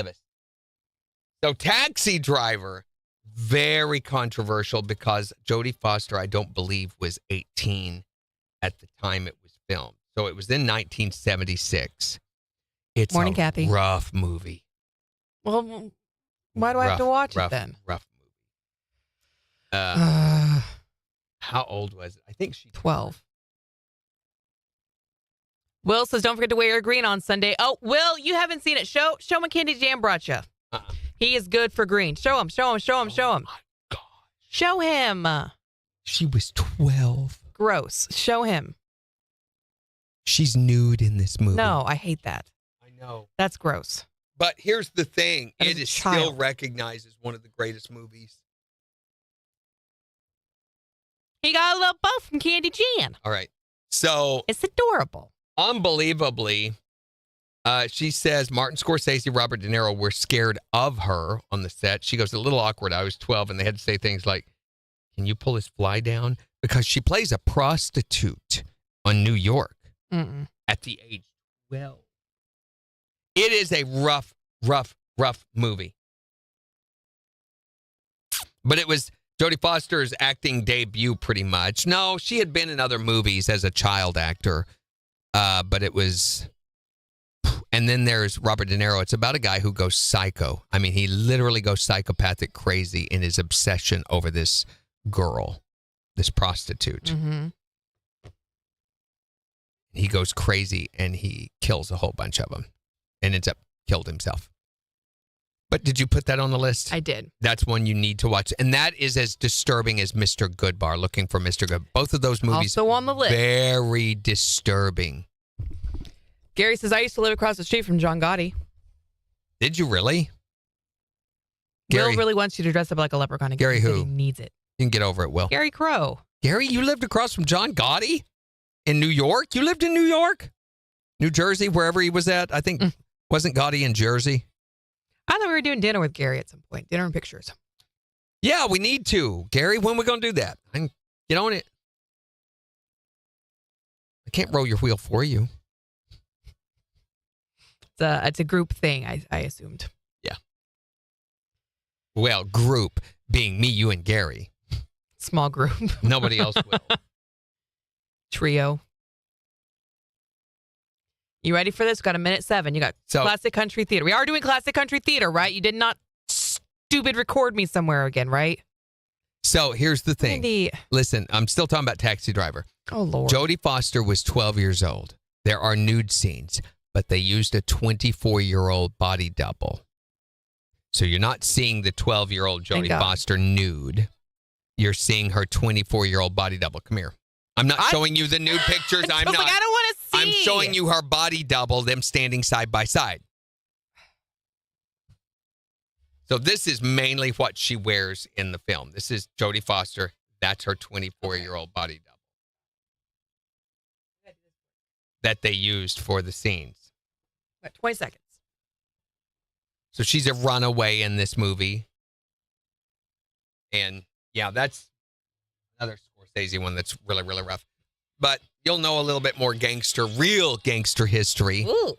list. So Taxi Driver, very controversial because Jodie Foster, I don't believe, was 18 at the time it was filmed. So it was in 1976. It's Morning, Kathy. Rough movie. Well, why do I have to watch it then? Rough movie. How old was it? I think she's 12. Will says, don't forget to wear your green on Sunday. Oh, Will, you haven't seen it. Show McKendy Jam brought you. He is good for green. Show him. Oh my gosh. Show him. She was 12. Gross. Show him. She's nude in this movie. No, I hate that. I know. That's gross. But here's the thing. As It a is child. still recognized as one of the greatest movies. He got a little bow from Candy Jan. All right. So, It's adorable. unbelievably, she says Martin Scorsese, Robert De Niro were scared of her on the set. She goes, a little awkward. I was 12, and they had to say things like, can you pull this fly down? Because she plays a prostitute on New York at the age 12. It is a rough movie. But it was Jodie Foster's acting debut pretty much. No, she had been in other movies as a child actor. But it was, and then there's Robert De Niro. It's about a guy who goes psycho. I mean, he literally goes psychopathic crazy in his obsession over this girl, this prostitute. He goes crazy and he kills a whole bunch of them and ends up killed himself. But did you put that on the list? I did. That's one you need to watch. And that is as disturbing as Mr. Goodbar, Looking for Mr. Good. Both of those movies Also on the list. very disturbing. Gary says, I used to live across the street from John Gotti. Did you really? Will really wants you to dress up like a leprechaun. Gary He said who? He needs it. You can get over it, Will. Gary Crow. Gary, you lived across from John Gotti in New York? You lived in New York? New Jersey, wherever he was at? I think, wasn't Gotti in Jersey? I thought we were doing dinner with Gary at some point. Dinner and pictures. Yeah, we need to. Gary, when we going to do that? Get on it. I can't roll your wheel for you. It's a group thing, I assumed. Yeah. Well, group being me, you, and Gary. Small group. Nobody else will. Trio. You ready for this? Got a minute 7. You got classic country theater. We are doing classic country theater, right? You did not stupid record me somewhere again, right? So here's the thing. Randy. Listen, I'm still talking about Taxi Driver. Oh, Lord. Jodie Foster was 12 years old. There are nude scenes, but they used a 24-year-old body double. So you're not seeing the 12-year-old Thank Jodie God. Foster nude. You're seeing her 24-year-old body double. Come here. I'm not showing you the nude pictures. I I'm was not. like, I don't want to see. I'm showing you her body double, them standing side by side. So this is mainly what she wears in the film. This is Jodie Foster. That's her 24-year-old body double that they used for the scenes. 20 seconds. So she's a runaway in this movie. And yeah, that's another Scorsese one that's really, really rough. But you'll know a little bit more real gangster history. Ooh.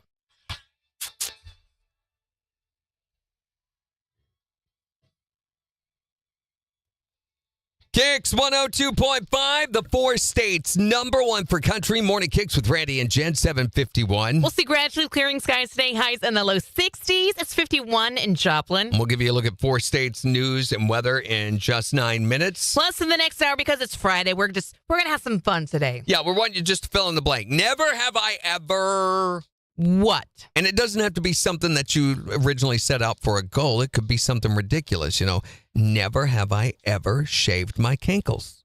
KIX 102.5, the 4 states #1 for country. Morning Kicks with Randy and Jen, 751. We'll see gradually clearing skies today. Highs in the low 60s. It's 51 in Joplin. We'll give you a look at 4 states news and weather in just 9 minutes. Plus, in the next hour, because it's Friday, we're gonna have some fun today. Yeah, we're wanting you just to fill in the blank. Never have I ever. What? And it doesn't have to be something that you originally set out for a goal. It could be something ridiculous. Never have I ever shaved my kinkles.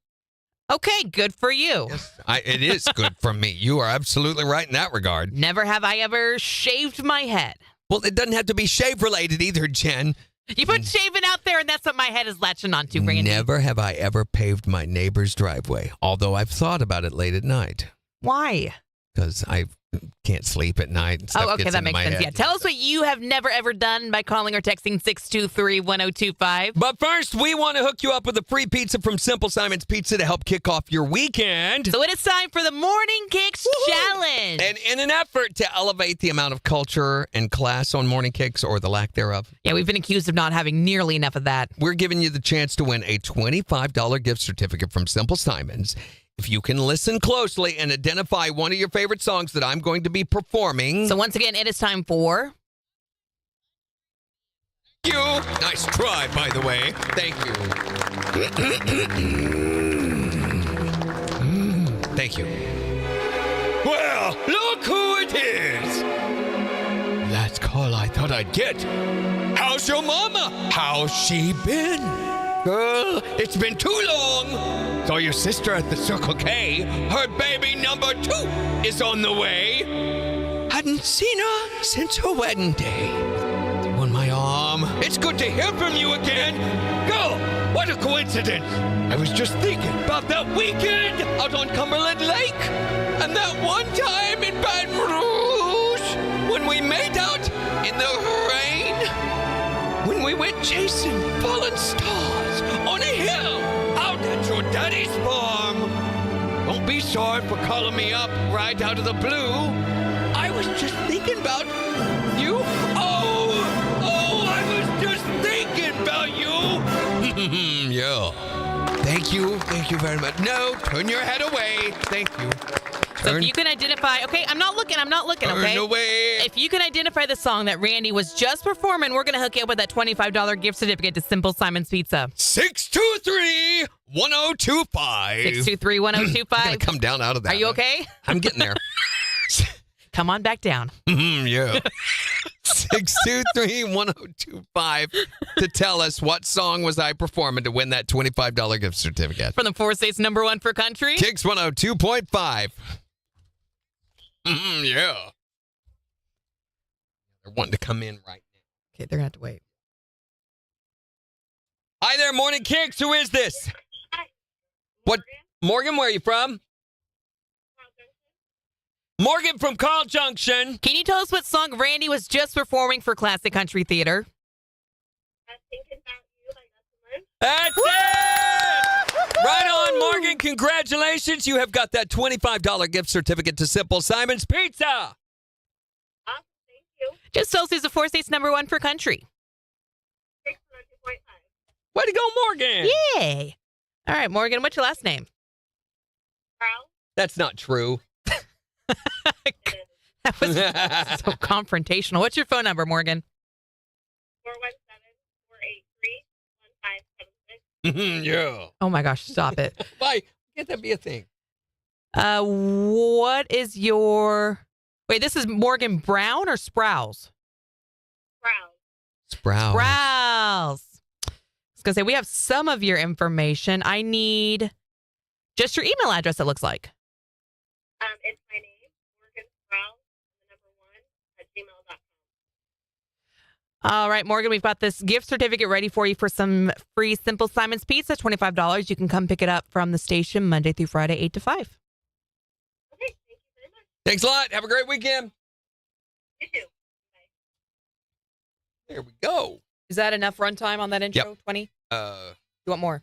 Okay, good for you. It is good for me. You are absolutely right in that regard. Never have I ever shaved my head. Well, it doesn't have to be shave related either, Jen. You put shaving out there, and that's what my head is latching onto, Randy. Never have I ever paved my neighbor's driveway, although I've thought about it late at night Why? because I can't sleep at night. And stuff Oh, okay, gets that into makes my sense. head. Yeah, tell us what you have never ever done by calling or texting 623-1025. But first, we want to hook you up with a free pizza from Simple Simon's Pizza to help kick off your weekend. So it is time for the Morning Kicks Challenge. And in an effort to elevate the amount of culture and class on Morning Kicks, or the lack thereof, Yeah, we've been accused of not having nearly enough of that. we're giving you the chance to win a $25 gift certificate from Simple Simon's. If you can listen closely and identify one of your favorite songs that I'm going to be performing. So once again, it is time for... You. Nice try, by the way. Thank you. Thank you. Well, look who it is. That's all I thought I'd get. How's your mama? How's she been? Girl, it's been too long. Saw your sister at the Circle K. Her baby number 2 is on the way. Hadn't seen her since her wedding day. On my arm. It's good to hear from you again. Girl, what a coincidence. I was just thinking about that weekend out on Cumberland Lake and that one time in Baton Rouge when we made out in the rain. When we went chasing fallen stars on a hill out at your daddy's farm. Don't be sorry for calling me up right out of the blue. I was just thinking about you. I was just thinking about you. Yeah. Thank you very much. No, turn your head away. Thank you. So if you can identify... Okay, I'm not looking, okay? Turn away. If you can identify the song that Randy was just performing, we're going to hook you up with that $25 gift certificate to Simple Simon's Pizza. 623-1025. 623-1025. I'm gonna come down out of that. Are you okay? I'm getting there. Come on back down. Yeah. 623-1025 to tell us what song was I performing to win that $25 gift certificate. From the 4 states #1 for country. KIX 102.5. Yeah. They're wanting to come in right now. Okay, they're going to have to wait. Hi there, Morning Kicks. Who is this? What? Morgan, where are you from? Morgan from Carl Junction. Can you tell us what song Randy was just performing for Classic Country Theater? That's it! Right on, Morgan. Congratulations. You have got that $25 gift certificate to Simple Simon's Pizza. Just tells us the 4 states #1 for country. Way to go, Morgan. Yay. All right, Morgan, what's your last name? That's not true. That was so confrontational. What's your phone number, Morgan? Yeah. Oh my gosh, stop it. Why can't that be a thing? What is your... Wait, this is Morgan Brown or Sprouse? Sprouse. Sprouse. I was going to say, we have some of your information. I need just your email address, it looks like. It's my name, Morgan Sprouse, the number 1 at gmail.com. All right, Morgan, we've got this gift certificate ready for you for some free Simple Simon's Pizza, $25. You can come pick it up from the station Monday through Friday, 8 to 5. Okay, thank you very much. Thanks a lot. Have a great weekend. You too. There we go. Is that enough runtime on that intro? Yep. 20? You want more?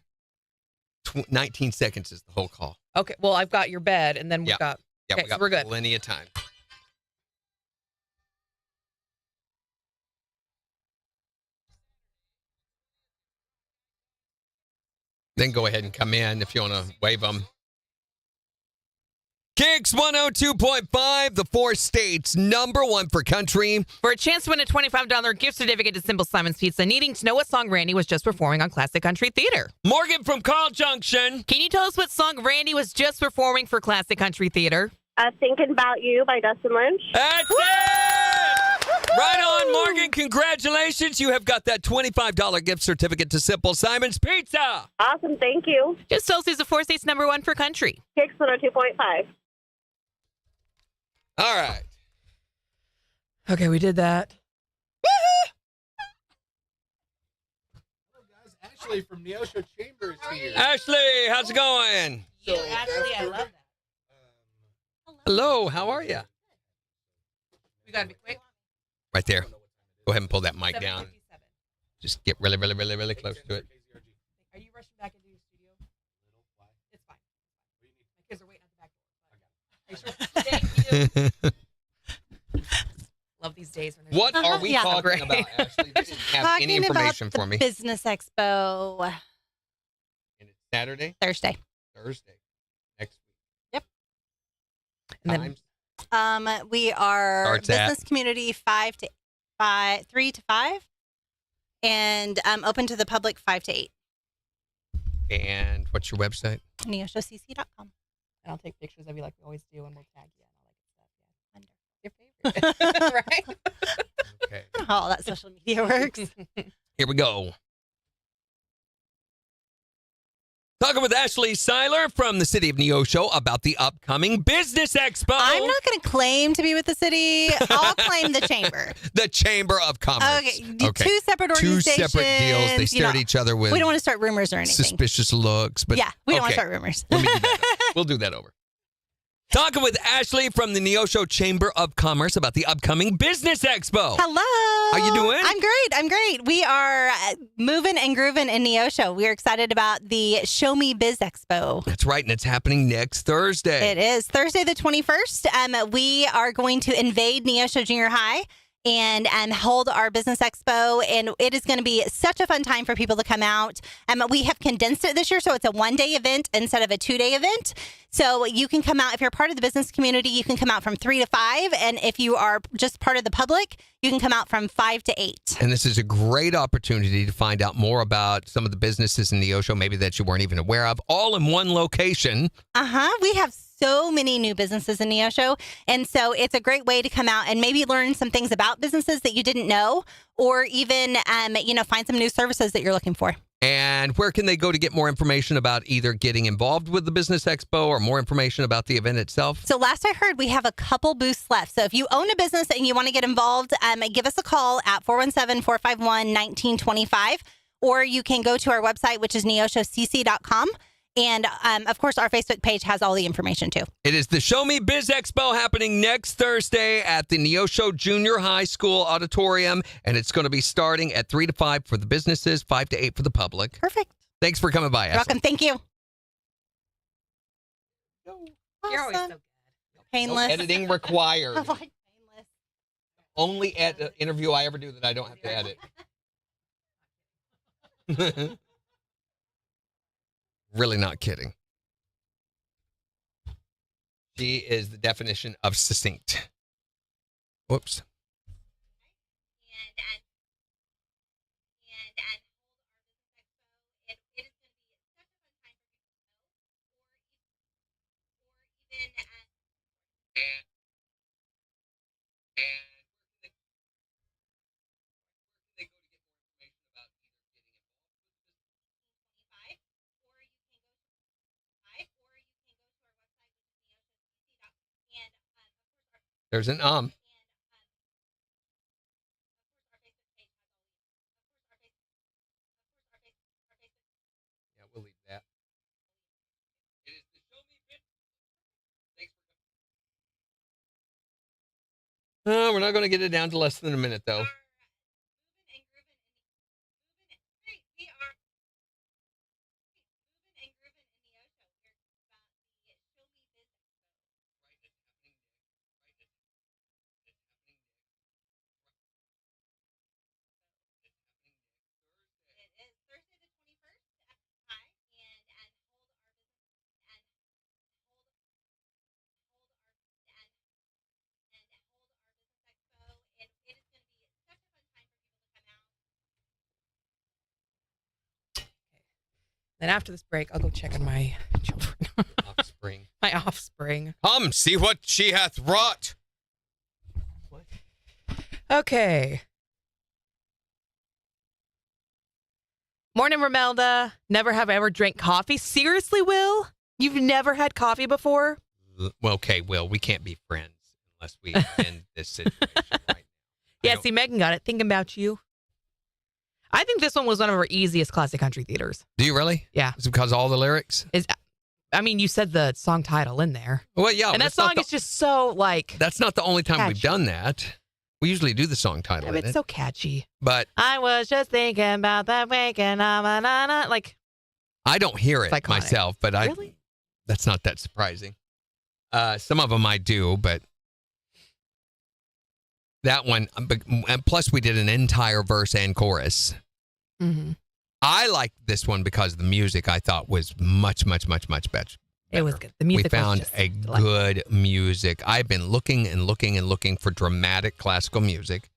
19 seconds is the whole call. Okay, well, I've got your bed, and then we've got... Yeah, Okay, we got so we're good. plenty of time. Then go ahead and come in if you want to wave them. KIX 102.5, the 4 states, number 1 for country. For a chance to win a $25 gift certificate to Simple Simon's Pizza, needing to know what song Randy was just performing on Classic Country Theater. Morgan from Carl Junction. Can you tell us what song Randy was just performing for Classic Country Theater? Thinking About You by Dustin Lynch. That's it! Right on, Morgan. Congratulations. You have got that $25 gift certificate to Simple Simon's Pizza. Awesome, thank you. Just tells who's the 4 states number 1 for country. KIX 102.5. All right. Okay, we did that. Hello, guys. Ashley from Neosho Chamber is here. Ashley, how's it going? So, Ashley, I love that. Hello, how are you? We gotta be quick. Right there. Go ahead and pull that mic down. Just get really, really, really, really close to it. Are you rushing back into your studio? It's fine. My kids are waiting at the back door. Thank you. Love these days. When What are we Yeah. talking Great. about, Ashley? They didn't have any Talking information about for me. the Business Expo And it's Saturday, Thursday. Thursday, next week. And then- Times. We are Starts at? business community 3 to 5, and open to the public 5 to 8. And what's your website? neoshowcc.com. And I'll take pictures of you like we always do, and we'll tag you and all that good stuff. Yeah. Your favorite. Right? Okay. How all that social media works. Here we go. Talking with Ashley Seiler from the city of Neosho about the upcoming Business Expo. I'm not going to claim to be with the city. I'll claim the chamber. The Chamber of Commerce. Okay. Two separate Two organizations. separate deals. They stare at each other with We don't want to start rumors or anything. suspicious looks. But Yeah, we don't want to okay. start rumors. Let me do that. We'll do that over. Talking with Ashley from the Neosho Chamber of Commerce about the upcoming Business Expo. Hello. How you doing? I'm great. We are moving and grooving in Neosho. We're excited about the Show Me Biz Expo. That's right, and it's happening next Thursday. It is Thursday the 21st. We are going to invade Neosho Junior High and hold our business expo, and it is going to be such a fun time for people to come out. We have condensed it this year, so it's a 1-day event instead of a 2-day event. So you can come out if you're part of the business community. You can come out from 3 to 5, and if you are just part of the public, you can come out from 5 to 8. And this is a great opportunity to find out more about some of the businesses in Neosho, maybe that you weren't even aware of, all in one location. We have so many new businesses in Neosho, and so it's a great way to come out and maybe learn some things about businesses that you didn't know, or even find some new services that you're looking for. And where can they go to get more information about either getting involved with the Business Expo or more information about the event itself? So last I heard, we have a couple booths left. So if you own a business and you want to get involved, give us a call at 417-451-1925, or you can go to our website, which is neoshowcc.com. And, of course, our Facebook page has all the information, too. It is the Show Me Biz Expo happening next Thursday at the Neosho Junior High School Auditorium, and it's going to be starting at 3 to 5 for the businesses, 5 to 8 for the public. Perfect. Thanks for coming by, You're welcome. Thank you. You're always so Awesome. good. Painless. No editing required. I'm like, painless. Only interview I ever do that I don't have to edit. Really not kidding. She is the definition of succinct. Whoops. There's an Yeah, we'll leave that. It is the Show Me Bit. Thanks for we're not going to get it down to less than a minute, though. Then after this break, I'll go check on my children. Offspring. My offspring. Come, see what she hath wrought. What? Okay. Morning, Romelda. Never have I ever drank coffee. Seriously, Will? You've never had coffee before? Well, okay, Will, we can't be friends unless we end this situation right now. Yeah, see, Megan got it. Thinking about you. I think this one was one of our easiest classic country theaters. Do you really? Yeah. Is it because of all the lyrics? I mean, you said the song title in there. Well, yeah. And that song is just so, like... That's not the only time we've catchy. done that. We usually do the song title in It's it. so catchy. But I was just thinking about that waking up, like... I don't hear it It's iconic. myself, but Really? that's not that surprising. Some of them I do, but that one, and plus we did an entire verse and chorus. Mm-hmm. I liked this one because the music I thought was much, much, much, much better. It was good. The music we found was just a delightful. good music. I've been looking and looking and looking for dramatic classical music,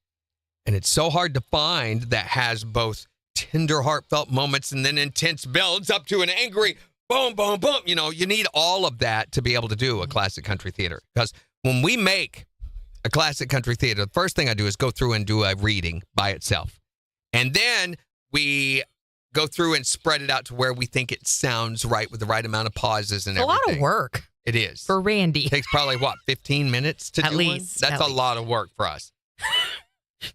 and it's so hard to find that has both tender, heartfelt moments and then intense builds up to an angry boom, boom, boom. You know, you need all of that to be able to do a classic country theater. Because when we make a classic country theater, the first thing I do is go through and do a reading by itself, and then we go through and spread it out to where we think it sounds right with the right amount of pauses and It's a everything. lot of work It is. for Randy. It takes probably, 15 minutes to At do least, one? That's at a lot of work for us.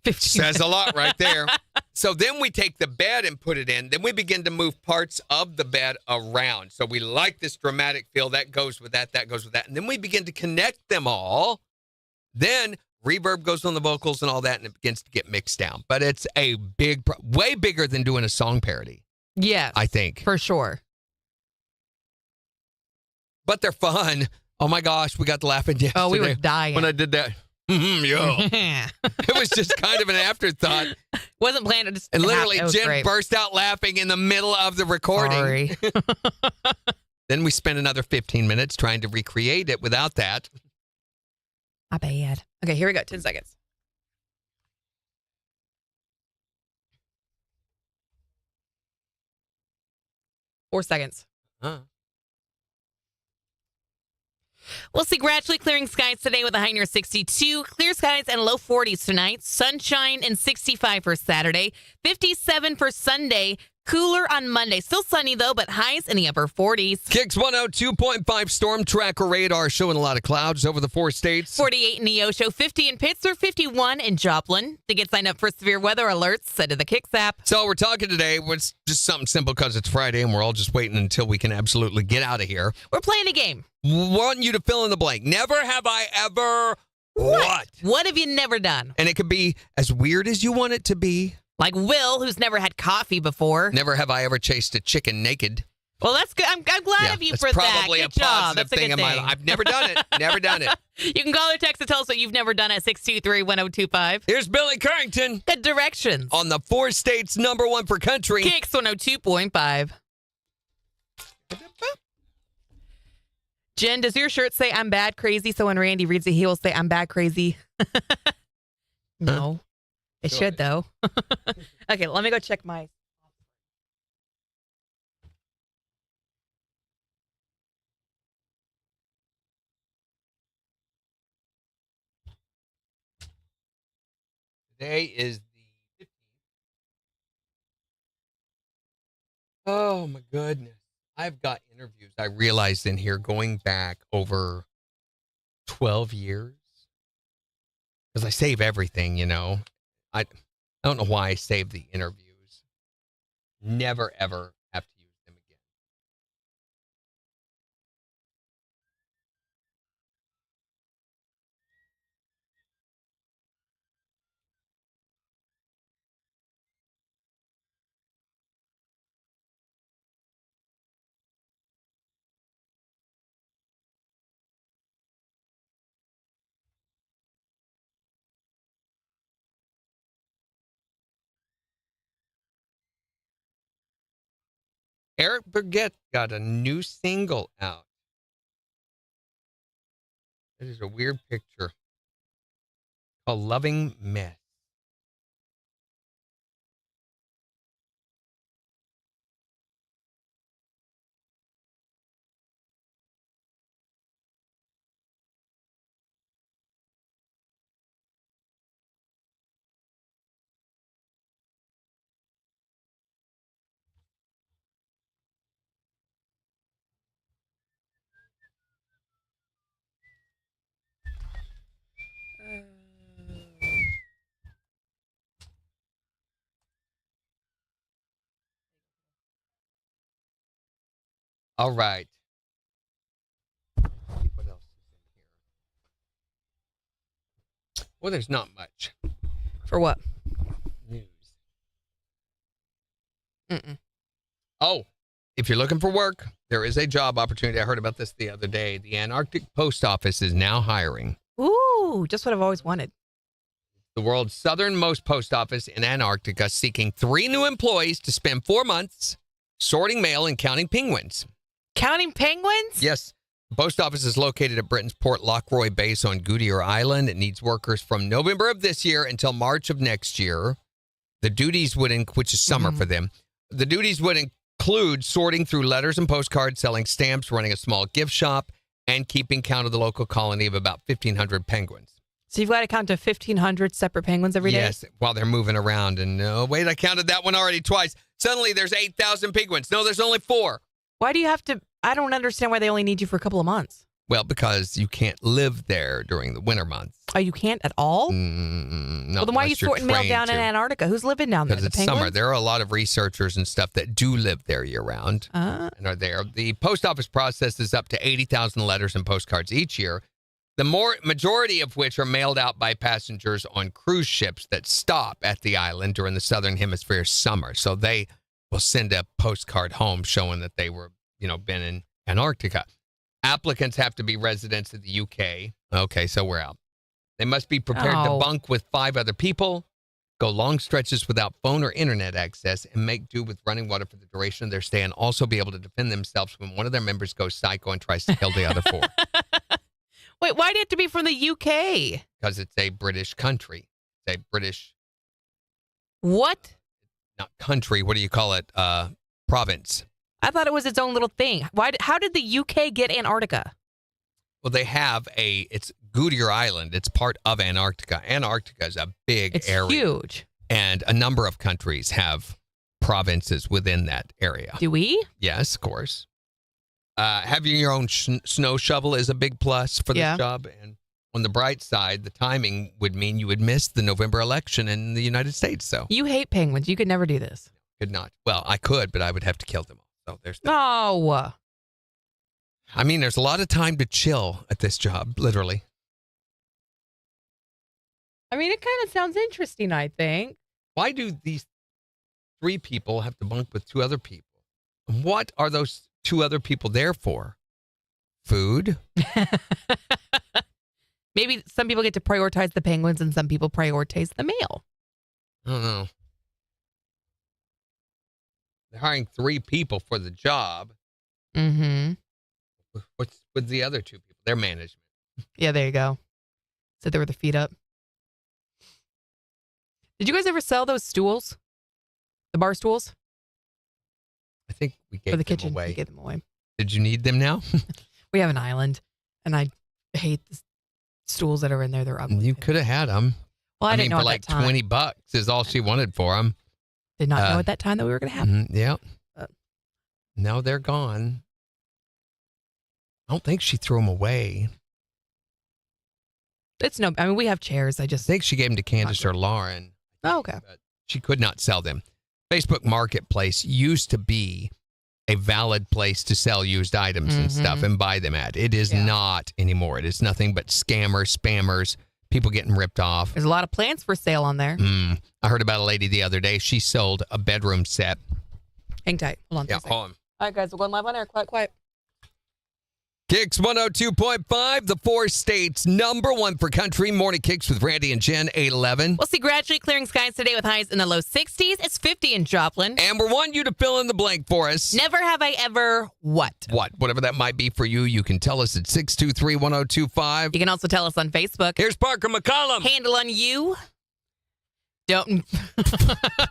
15 Says a lot right there. So then we take the bed and put it in. Then we begin to move parts of the bed around. So we like this dramatic feel. That goes with that. That goes with that. And then we begin to connect them all. Then reverb goes on the vocals and all that, and it begins to get mixed down. But it's a big, way bigger than doing a song parody, Yes. I think. For sure. But they're fun. Oh my gosh, we got laughing yesterday. Oh, we were dying. when I did that. Yeah. It was just kind of an afterthought. Wasn't planned. It just And literally, happened. It was Jen great. burst out laughing in the middle of the recording. Sorry. Then we spent another 15 minutes trying to recreate it without that. My bad. Okay, here we go. 10 seconds. Four seconds. We'll see gradually clearing skies today with a high near 62. Clear skies and low 40s tonight. Sunshine and 65 for Saturday. 57 for Sunday. Cooler on Monday. Still sunny, though, but highs in the upper 40s. KIX 102.5 storm tracker radar showing a lot of clouds over the 4 states. 48 in Neosho, 50 in Pittsburgh, 51 in Joplin. To get signed up for severe weather alerts, send to the KIX app. So we're talking today. It's just something simple because it's Friday and we're all just waiting until we can absolutely get out of here. We're playing a game. Want you to fill in the blank. Never have I ever what? What have you never done? And it could be as weird as you want it to be. Like Will, who's never had coffee before. Never have I ever chased a chicken naked. Well, that's good. I'm glad of you that's for that. probably Good a job. positive That's a thing good in my thing. life. I've never done it. Never done it. You can call or text to tell us what you've never done at 623-1025. Here's Billy Currington Good directions. on the 4 states #1 for country. KIX 102.5. Jen, does your shirt say I'm bad crazy? So when Randy reads it, he will say I'm bad crazy. No. It should, though. Okay, let me go check my. Today is the 15th. Oh, my goodness. I've got interviews I realized in here going back over 12 years. because I save everything, I don't know why I save the interviews. Never, ever have to use them again. Eric Burgett got a new single out. It is a weird picture called Loving Mess. All right. What else is in here? Well, there's not much For what? news. Mm-mm. Oh, if you're looking for work, there is a job opportunity. I heard about this the other day. The Antarctic Post Office is now hiring. Ooh, just what I've always wanted. The world's southernmost post office in Antarctica seeking 3 new employees to spend 4 months sorting mail and counting penguins. Counting penguins? Yes. The post office is located at Britain's Port Lockroy base on Goodyear Island. It needs workers from November of this year until March of next year. The duties would, which is summer for them, the duties would include sorting through letters and postcards, selling stamps, running a small gift shop, and keeping count of the local colony of about 1,500 penguins. So you've got to count to 1,500 separate penguins every day? Yes, while they're moving around. And wait, I counted that one already twice. Suddenly there's 8,000 penguins. No, there's only 4. Why do you have to? I don't understand why they only need you for a couple of months. Well, because you can't live there during the winter months. Oh, you can't at all? No, Well, then why are you sorting mail down in Antarctica? Who's living down there? Because The it's penguins? summer. There are a lot of researchers and stuff that do live there year-round and are there. The post office processes up to 80,000 letters and postcards each year, the majority of which are mailed out by passengers on cruise ships that stop at the island during the Southern Hemisphere summer. So they will send a postcard home showing that they were, been in Antarctica. Applicants have to be residents of the UK. Okay, so we're out. They must be prepared to bunk with 5 other people, go long stretches without phone or internet access, and make do with running water for the duration of their stay, and also be able to defend themselves when one of their members goes psycho and tries to kill the other 4. Wait, why do you have to be from the UK? Because it's a British country. It's a British... What? Not country. What do you call it? Province. I thought it was its own little thing. How did the UK get Antarctica? Well, they have it's Goodyear Island. It's part of Antarctica. Antarctica is a big area. It's huge. And a number of countries have provinces within that area. Do we? Yes, of course. Having your own snow shovel is a big plus for this job. And on the bright side, the timing would mean you would miss the November election in the United States. So you hate penguins. You could never do this. Could not. Well, I could, but I would have to kill them all. So there's that. No. I mean, there's a lot of time to chill at this job, literally. I mean, it kind of sounds interesting, I think. Why do these 3 people have to bunk with 2 other people? What are those 2 other people there for? Food? Maybe some people get to prioritize the penguins and some people prioritize the mail. I don't know. They're hiring 3 people for the job. Mm-hmm. What's with the other 2 people? Their management. Yeah, there you go. So they were the feet up. Did you guys ever sell those stools? The bar stools? I think we gave For the them kitchen. away. We gave them away. Did you need them now? We have an island, and I hate the stools that are in there. They're ugly. You could have had them. Well, I didn't know for at like that time. $20 is all she wanted for them. Did not know at that time that we were going to have them. Yeah. Now they're gone. I don't think she threw them away. I mean, we have chairs. I I just. think she gave them to Candace or Lauren. Oh, okay. But she could not sell them. Facebook Marketplace used to be a valid place to sell used items and stuff and buy them at. It is not anymore. It is nothing but scammers, spammers, people getting ripped off. There's a lot of plants for sale on there. I heard about a lady the other day. She sold a bedroom set. Hang tight. Hold on. Yeah, for a second. hold on. All right, guys, we're going live on air. Quiet. KIX 102.5, the 4 states number 1 for country. Morning KIX with Randy and Jen, 811. We'll see gradually clearing skies today with highs in the low 60s. It's 50 in Joplin. And we want you to fill in the blank for us. Never have I ever what? Whatever that might be for you, you can tell us at 623-1025. You can also tell us on Facebook. Here's Parker McCollum. Handle on you. Don't.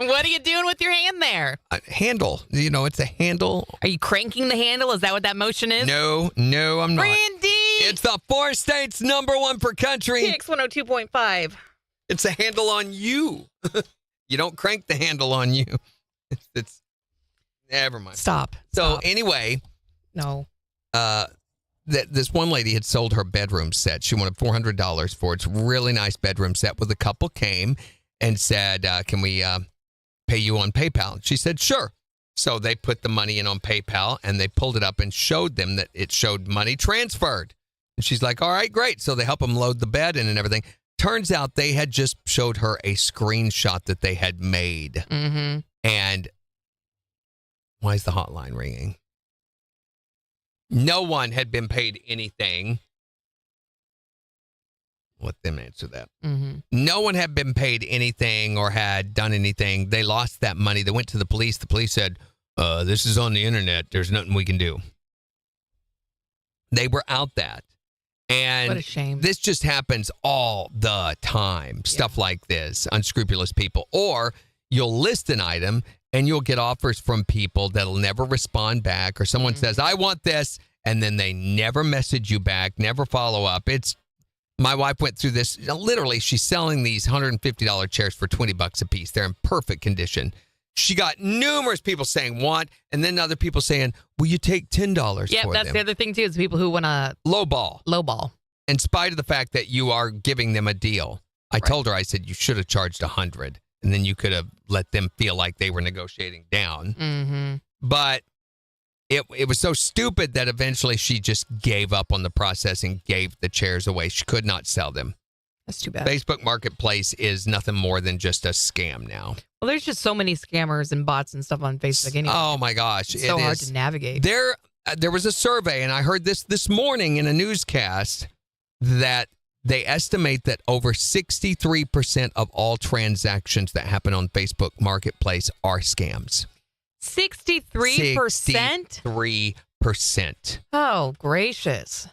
What are you doing with your hand there? Handle. It's a handle. Are you cranking the handle? Is that what that motion is? No, I'm not. Randy! It's the 4 states number 1 for country. KIX 102.5. It's a handle on you. You don't crank the handle on you. It's never mind. Stop. Anyway, No. this one lady had sold her bedroom set. She wanted $400 for it. It's a really nice bedroom set with a couple came and said, can we pay you on PayPal? She said, sure. So they put the money in on PayPal and they pulled it up and showed them that it showed money transferred. And she's like, all right, great. So they help them load the bed in and everything. Turns out they had just showed her a screenshot that they had made. Mm-hmm. And why is the hotline ringing? No one had been paid anything. Let them answer that. Mm-hmm. No one had been paid anything or had done anything. They lost that money. They went to the police. The police said, this is on the internet. There's nothing we can do. They were out that. And What a shame. this just happens all the time. Stuff like this, unscrupulous people. Or you'll list an item and you'll get offers from people that'll never respond back. Or someone says, I want this. And then they never message you back, never follow up. My wife went through this. Literally, she's selling these $150 chairs for $20 a piece. They're in perfect condition. She got numerous people saying want, and then other people saying, will you take $10 Yeah, for that's them? the other thing, too, is people who want to Lowball. lowball. In spite of the fact that you are giving them a deal. I told her, I said, you should have charged $100, and then you could have let them feel like they were negotiating down. Mm-hmm. But it was so stupid that eventually she just gave up on the process and gave the chairs away. She could not sell them. That's too bad. Facebook Marketplace is nothing more than just a scam now. Well, there's just so many scammers and bots and stuff on Facebook anyway. Oh, my gosh. It's so hard to navigate. There was a survey, and I heard this morning in a newscast, that they estimate that over 63% of all transactions that happen on Facebook Marketplace are scams. 63%? 63%. Oh, gracious.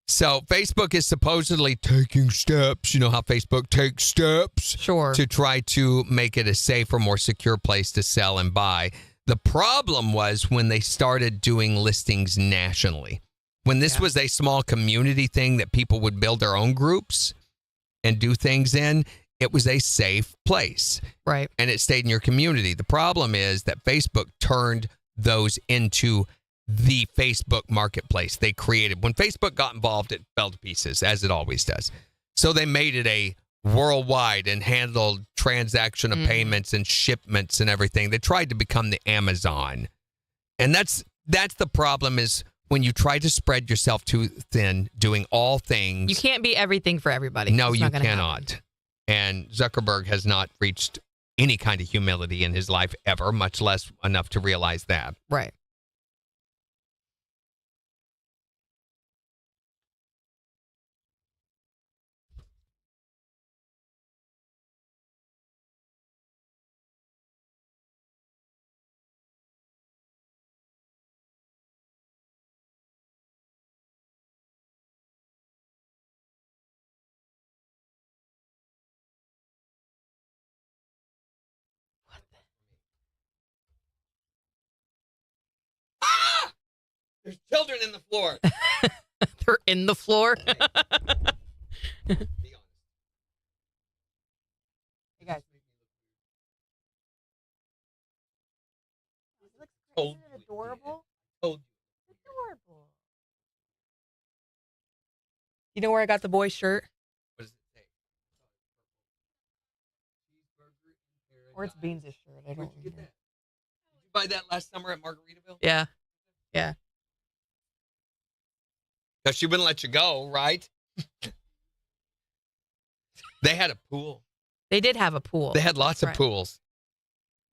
So Facebook is supposedly taking steps. You know how Facebook takes steps? Sure. To try to make it a safer, more secure place to sell and buy. The problem was when they started doing listings nationally. When this was a small community thing that people would build their own groups and do things in, it was a safe place. Right. And it stayed in your community. The problem is that Facebook turned those into the Facebook Marketplace they created. When Facebook got involved, it fell to pieces, as it always does. So they made it a worldwide and handled transaction of payments and shipments and everything. They tried to become the Amazon. And that's the problem, is when you try to spread yourself too thin, doing all things. You can't be everything for everybody. No, It's you not gonna cannot. happen. And Zuckerberg has not reached any kind of humility in his life ever, much less enough to realize that. Right. There's children in the floor. They're in the floor. Be honest. Hey guys. Told Isn't it adorable? Told Adorable. You know where I got the boy shirt? Or it's Beans' shirt. I don't Where'd you get remember. that? Did you buy that last summer at Margaritaville? Yeah. Yeah. Because she wouldn't let you go, right? They had a pool. They did have a pool. They had lots That's of right. pools.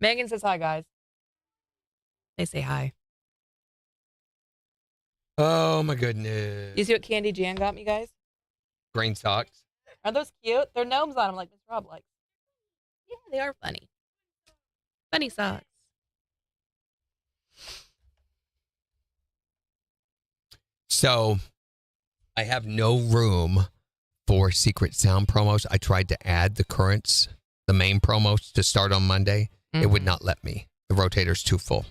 Megan says hi, guys. They say hi. Oh, my goodness. You see what Candy Jan got me, guys? Green socks. Are those cute? They're gnomes on them like Miss Rob likes. Yeah, they are funny. Funny socks. So I have no room for secret sound promos. I tried to add the currents, the main promos to start on Monday. It would not let me. The rotator's too full. So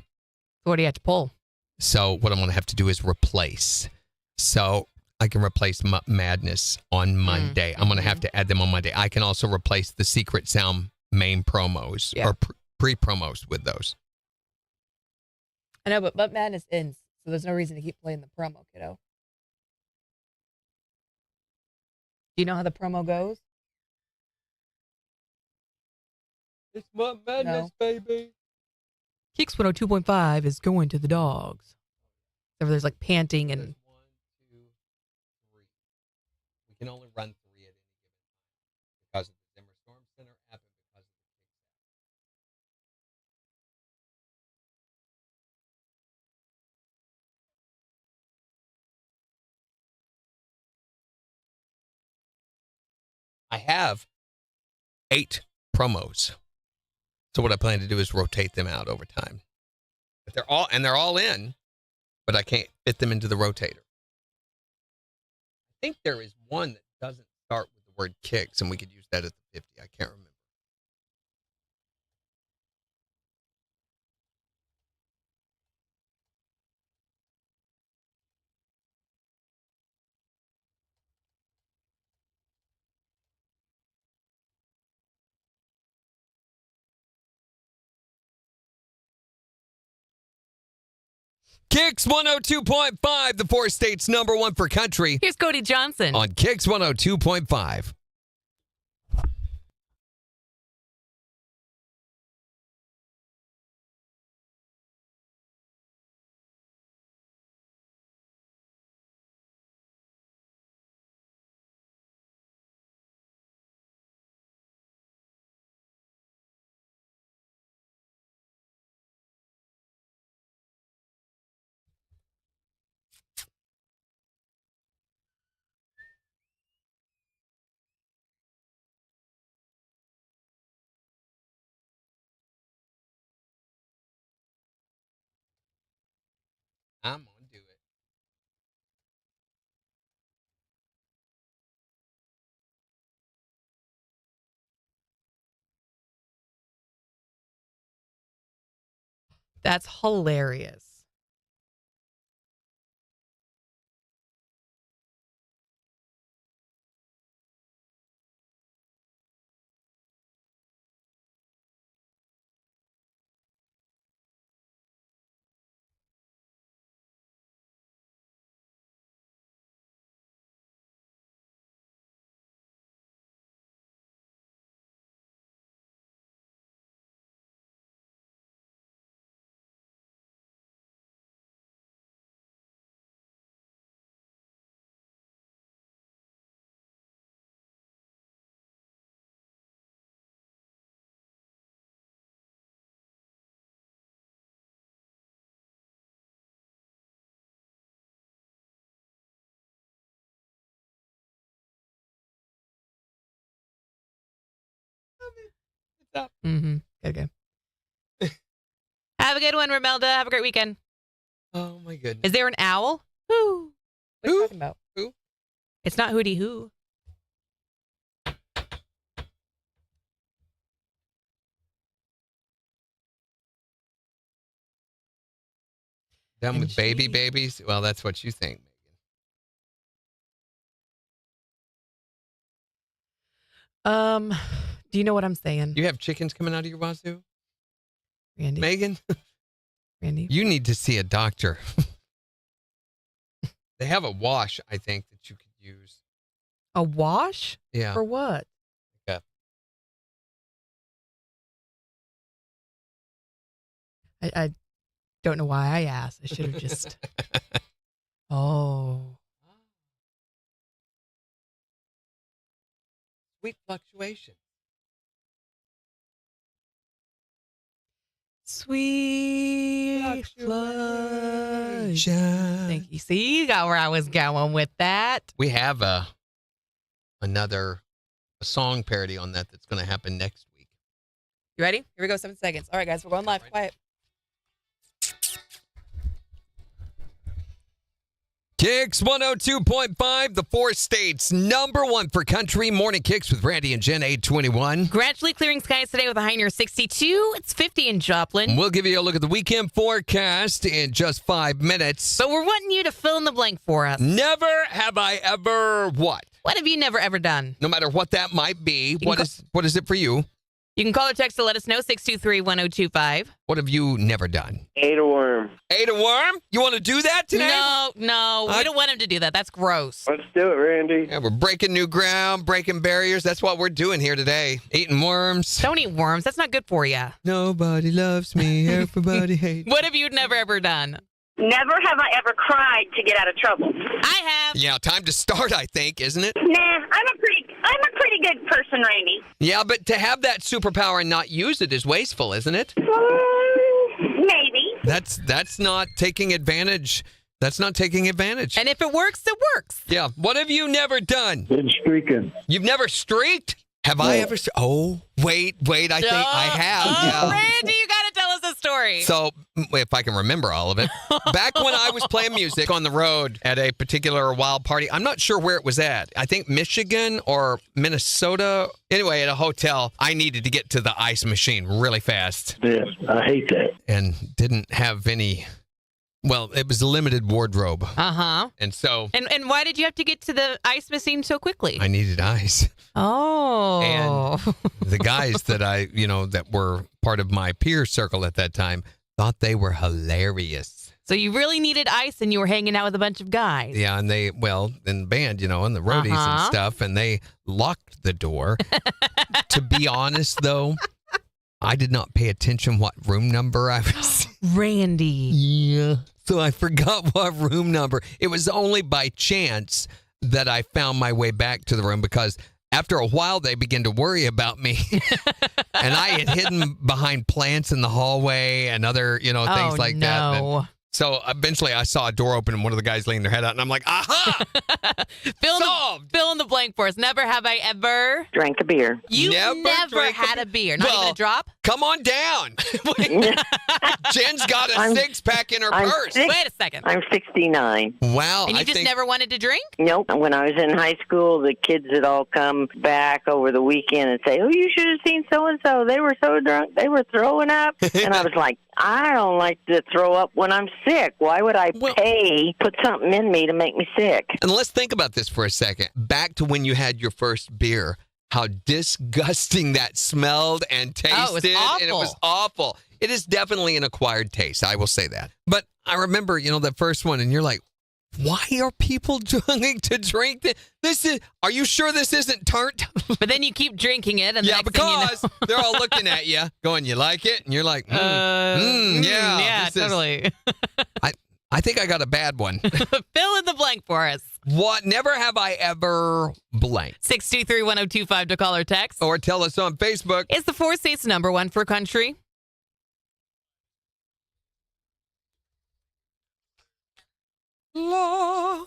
what do you have to pull? So what I'm going to have to do is replace. So I can replace Madness on Monday. I'm going to have to add them on Monday. I can also replace the secret sound main promos or pre-promos with those. I know, but Madness ends, so there's no reason to keep playing the promo, kiddo. Do you know how the promo goes? It's Month Madness, baby. KIX 102.5 is going to the dogs. So there's like panting and... 1, 2, 3. We can only run 3 at any given time because of the Zimmer Storm Center app and because of the KIX app. I have 8 promos. So what I plan to do is rotate them out over time. But they're all in, but I can't fit them into the rotator. I think there is one that doesn't start with the word KIX, and we could use that at the 50. I can't remember. KIX 102.5, the 4 states #1 for country. Here's Cody Johnson. On KIX 102.5. I'm going to do it. That's hilarious. Mm-hmm. Okay. Have a good one, Romelda. Have a great weekend. Oh, my goodness. Is there an owl? Who? What are you talking about? Who? It's not Hootie Who. Done with baby she- babies? Well, that's what you think, Megan. Do you know what I'm saying? You have chickens coming out of your wazoo? Randy. Megan, Randy. you need to see a doctor. They have a wash, I think, that you could use. A wash? Yeah. For what? I don't know why I asked. I should have just. Oh. Sweet fluctuation. Sweet fluctuation. Thank you. See, you got where I was going with that. We have another song parody on that's going to happen next week. You ready? Here we go. 7 seconds. All right, guys, we're going live. Right. Quiet. KIX 102.5, the 4 states #1 for country. Morning KIX with Randy and Jen, 821. Gradually clearing skies today with a high near 62. It's 50 in Joplin. We'll give you a look at the weekend forecast in just 5 minutes. But we're wanting you to fill in the blank for us. Never have I ever what? What have you never ever done? No matter what that might be, can what is it for you? You can call or text to let us know, 623-1025. What have you never done? Ate a worm. Ate a worm? You want to do that today? No, we don't want him to do that. That's gross. Let's do it, Randy. Yeah, we're breaking new ground, breaking barriers. That's what we're doing here today. Eating worms. Don't eat worms. That's not good for you. Nobody loves me. Everybody hates me. What have you never ever done? Never have I ever cried to get out of trouble. I have. Yeah, time to start, I think, isn't it? Nah, I'm a pretty good person, Randy. Yeah, but to have that superpower and not use it is wasteful, isn't it? Maybe. That's not taking advantage. That's not taking advantage. And if it works, it works. Yeah. What have you never done? Been streaking. You've never streaked? Have I ever? Oh, wait. I think I have. Yeah. Randy, you got to tell us a story. So, if I can remember all of it, back when I was playing music on the road at a particular wild party, I'm not sure where it was at. I think Michigan or Minnesota. Anyway, at a hotel, I needed to get to the ice machine really fast. Yeah, I hate that. And didn't have any. Well, it was a limited wardrobe. Uh-huh. And so. And why did you have to get to the ice machine so quickly? I needed ice. Oh. And the guys that were part of my peer circle at that time thought they were hilarious. So you really needed ice and you were hanging out with a bunch of guys. Yeah, and in the band, and the roadies and stuff, and they locked the door. To be honest, though, I did not pay attention what room number I was. Randy. Yeah. So I forgot what room number. It was only by chance that I found my way back to the room because after a while they began to worry about me. And I had hidden behind plants in the hallway and other, things like that. And so eventually I saw a door open and one of the guys leaned their head out and I'm like, aha! Fill in the blank for us. Never have I ever Drank a beer. You never had a beer. Not even a drop? Come on down. Jen's got a 6-pack in her purse. Wait a second. I'm 69. Wow. And you just never wanted to drink? Nope. When I was in high school, the kids had all come back over the weekend and say, oh, you should have seen so-and-so. They were so drunk. They were throwing up. And I was like, I don't like to throw up when I'm sick. Why would I put something in me to make me sick? And let's think about this for a second. Back to when you had your first beer, how disgusting that smelled and tasted. Oh, it was awful. And it was awful. It is definitely an acquired taste. I will say that. But I remember, the first one, and you're like, why are people trying to drink this? Are you sure this isn't turnt? But then you keep drinking it. And yeah, because they're all looking at you, going, you like it? And you're like, yeah, totally. I think I got a bad one. Fill in the blank for us. What? Never have I ever blank. 623-1025 to call or text. Or tell us on Facebook. It's the 4 states #1 for country. Law.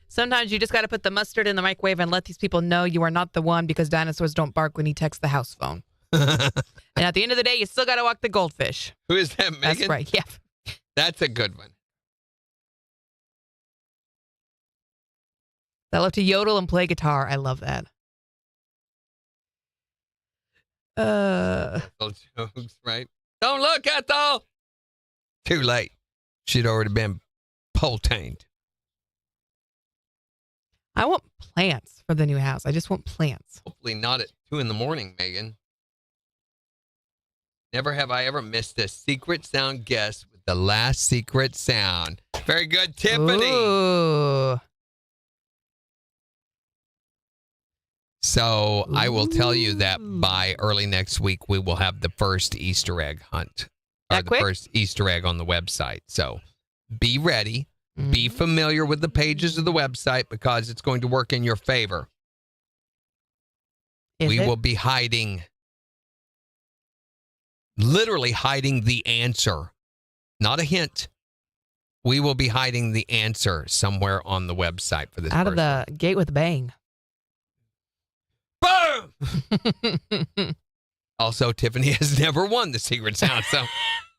Sometimes you just got to put the mustard in the microwave and let these people know you are not the one because dinosaurs don't bark when he texts the house phone. And at the end of the day, you still got to walk the goldfish. Who is that, Megan? That's right, yeah. That's a good one. I love to yodel and play guitar. I love that. Little jokes, right? Don't look, Ethel! Too late. She'd already been pole-tamed. I want plants for the new house. I just want plants. Hopefully not at 2 a.m, Megan. Never have I ever missed a secret sound guess with the last secret sound. Very good, Tiffany. Ooh. So I will tell you that by early next week, we will have the first Easter egg hunt. That the quick? first Easter egg on the website. So be ready. Be familiar with the pages of the website because it's going to work in your favor. We will be hiding, literally hiding the answer. Not a hint. We will be hiding the answer somewhere on the website for this Out of person. the gate with a bang. Boom! Also, Tiffany has never won the secret sound, so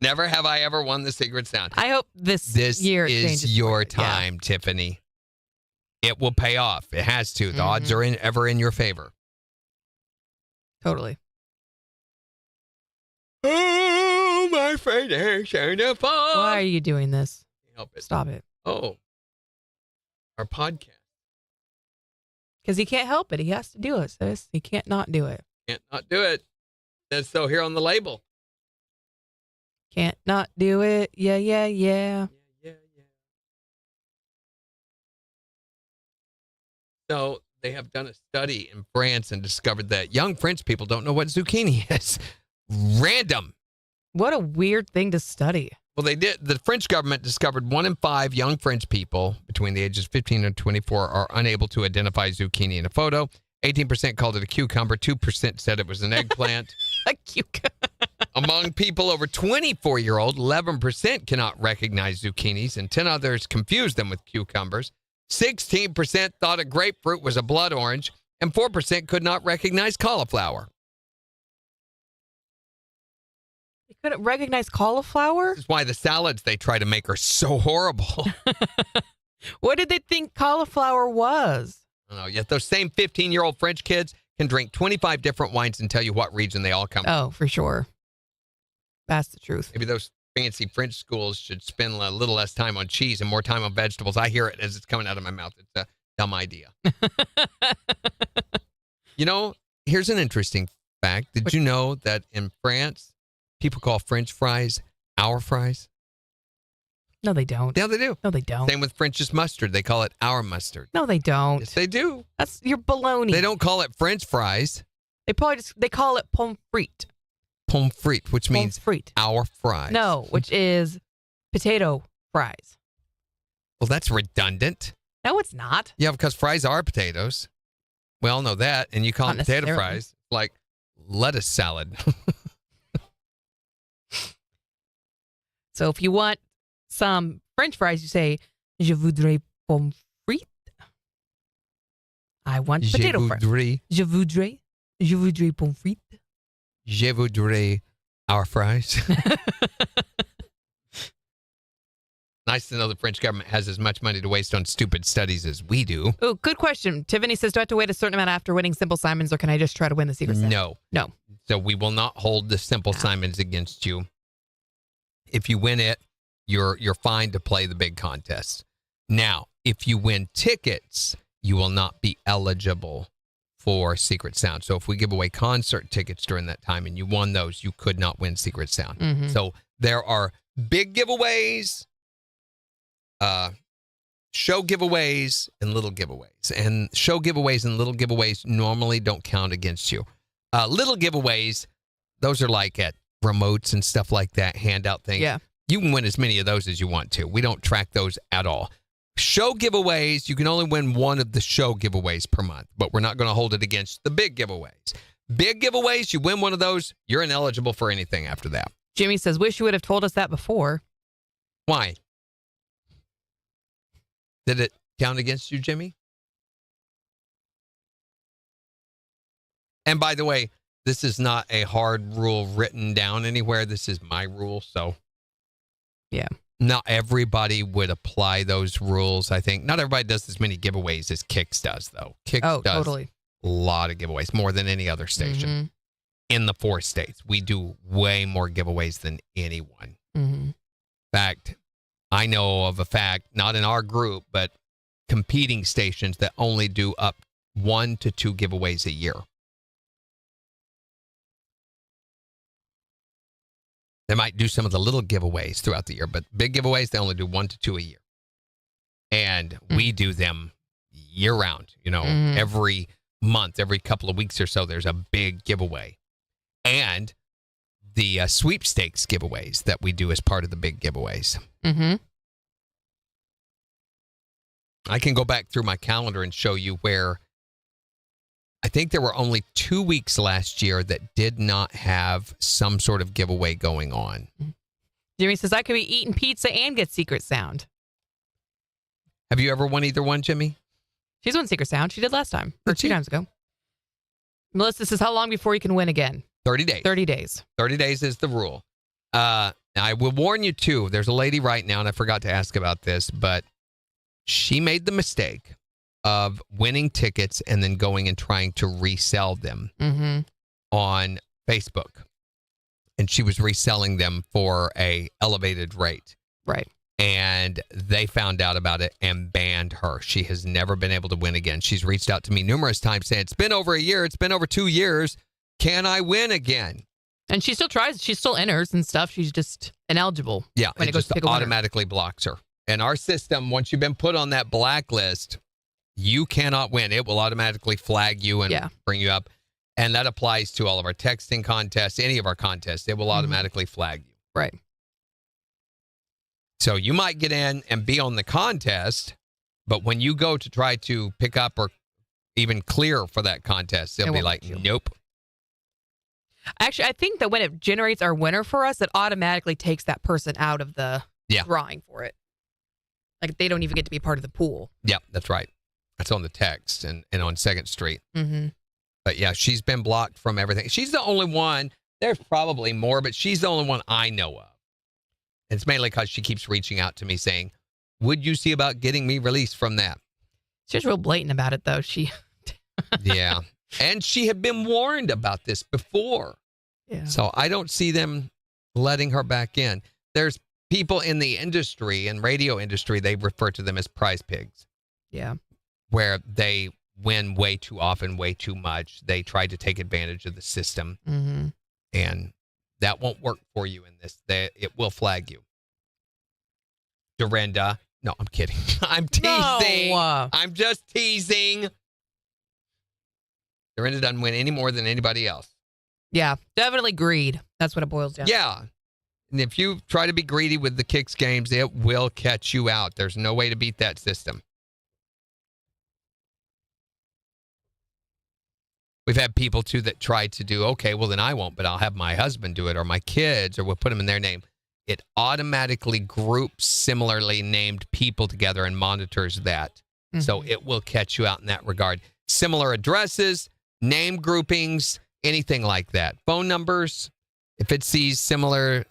never have I ever won the secret sound. I hope this This year it is changes your for it. Yeah. time, Tiffany. It will pay off. It has to. The odds are ever in your favor. Totally. Oh, my friend, Why are you doing this? Help it. Stop it. Oh, our podcast. Because he can't help it. He has to do it, sis. He can't not do it. Can't not do it. That's so here on the label. Can't not do it. Yeah, yeah, yeah. Yeah. So they have done a study in France and discovered that young French people don't know what zucchini is. Random. What a weird thing to study. Well, they did. The French government discovered 1 in 5 young French people between the ages of 15 and 24 are unable to identify zucchini in a photo. 18% called it a cucumber. 2% said it was an eggplant. A cucumber. Among people over 24-year-old, 11% cannot recognize zucchinis, and 10 others confused them with cucumbers. 16% thought a grapefruit was a blood orange, and 4% could not recognize cauliflower. You couldn't recognize cauliflower? This is why the salads they try to make are so horrible. What did they think cauliflower was? I don't know. Yet those same 15-year-old French kids can drink 25 different wines and tell you what region they all come from. Oh, for sure. That's the truth. Maybe those fancy French schools should spend a little less time on cheese and more time on vegetables. I hear it as it's coming out of my mouth. It's a dumb idea. You know, here's an interesting fact. Did you know that in France, people call French fries our fries? No, they don't. Yeah, they do. No, they don't. Same with French's mustard. They call it our mustard. No, they don't. Yes, they do. That's your baloney. They don't call it French fries. They call it pomme frite. Pomme frite, which means frite. our fries. No, which is potato fries. Well, that's redundant. No, it's not. Yeah, because fries are potatoes. We all know that. And you call Not them potato necessarily. fries like lettuce salad. So if you want some French fries, you say, je voudrais pomme frite. I want potato fries. Je voudrais pomme frite. Je voudrais our fries. Nice to know the French government has as much money to waste on stupid studies as we do. Oh, good question. Tiffany says, do I have to wait a certain amount after winning Simple Simons, or can I just try to win the Secret Santa? No. So we will not hold the Simple Simons against you. If you win it, you're fine to play the big contest. Now, if you win tickets, you will not be eligible for Secret Sound. So if we give away concert tickets during that time and you won those, you could not win Secret Sound. Mhm. So there are big giveaways, show giveaways, and little giveaways. And show giveaways and little giveaways normally don't count against you. Little giveaways, those are like at remotes and stuff like that, handout things. Yeah. You can win as many of those as you want to. We don't track those at all. Show giveaways, you can only win one of the show giveaways per month, but we're not going to hold it against the big giveaways. Big giveaways, you win one of those, you're ineligible for anything after that. Jimmy says, wish you would have told us that before. Why? Did it count against you, Jimmy? And by the way, this is not a hard rule written down anywhere. This is my rule, so. Yeah. Not everybody would apply those rules, I think. Not everybody does as many giveaways as KIX does, though. KIX does totally. a lot of giveaways, more than any other station. Mhm. In the 4 states, we do way more giveaways than anyone. Mhm. In fact, I know of a fact, not in our group, but competing stations that only do up 1 to 2 giveaways a year. They might do some of the little giveaways throughout the year, but big giveaways, they only do 1 to 2 a year. And we do them year round. You know, every month, every couple of weeks or so, there's a big giveaway. And the sweepstakes giveaways that we do as part of the big giveaways. Mm-hmm. I can go back through my calendar and show you where I think there were only 2 weeks last year that did not have some sort of giveaway going on. Jimmy says, I could be eating pizza and get Secret Sound. Have you ever won either one, Jimmy? She's won Secret Sound. She did last time, or Did she? 2 times ago. Melissa says, how long before you can win again? 30 days. 30 days. 30 days is the rule. I will warn you, too. There's a lady right now, and I forgot to ask about this, but she made the mistake of winning tickets and then going and trying to resell them on Facebook. And she was reselling them for a elevated rate. Right. And they found out about it and banned her. She has never been able to win again. She's reached out to me numerous times saying, it's been over a year. It's been over 2 years. Can I win again? And she still tries. She still enters and stuff. She's just ineligible. Yeah, when it it goes just to pick a winner. automatically blocks her. And our system, once you've been put on that blacklist, you cannot win. It will automatically flag you and bring you up. And that applies to all of our texting contests, any of our contests. It will automatically flag you. Right. So you might get in and be on the contest, but when you go to try to pick up or even clear for that contest, they'll be like, nope. Actually, I think that when it generates our winner for us, it automatically takes that person out of the drawing for it. Like, they don't even get to be part of the pool. Yeah, that's right. That's on the text and on 2nd Street. Mm-hmm. But yeah, she's been blocked from everything. She's the only one. There's probably more, but she's the only one I know of. And it's mainly because she keeps reaching out to me saying, would you see about getting me released from that? She's real blatant about it, though. Yeah. And she had been warned about this before. Yeah. So I don't see them letting her back in. There's people in the industry and radio industry, they refer to them as prize pigs. Yeah. Where they win way too often, way too much. They try to take advantage of the system. Mm-hmm. And that won't work for you in this. It will flag you. Dorinda. No, I'm kidding. I'm teasing. No. I'm just teasing. Dorinda doesn't win any more than anybody else. Yeah, definitely greed. That's what it boils down to. Yeah. And if you try to be greedy with the KIX games, it will catch you out. There's no way to beat that system. We've had people, too, that try to do, okay, well, then I won't, but I'll have my husband do it or my kids, or we'll put them in their name. It automatically groups similarly named people together and monitors that. Mm-hmm. So it will catch you out in that regard. Similar addresses, name groupings, anything like that. Phone numbers, if it sees similarities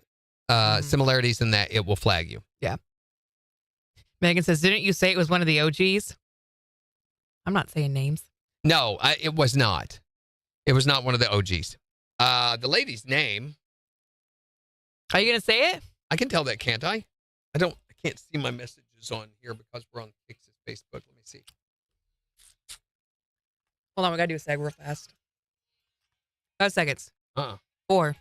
in that, it will flag you. Yeah. Megan says, didn't you say it was one of the OGs? I'm not saying names. No, it was not. It was not one of the OGs. The lady's name. Are you going to say it? I can tell that, can't I? I can't see my messages on here because we're on KIX's Facebook. Let me see. Hold on, we got to do a seg real fast. 5 seconds. 4.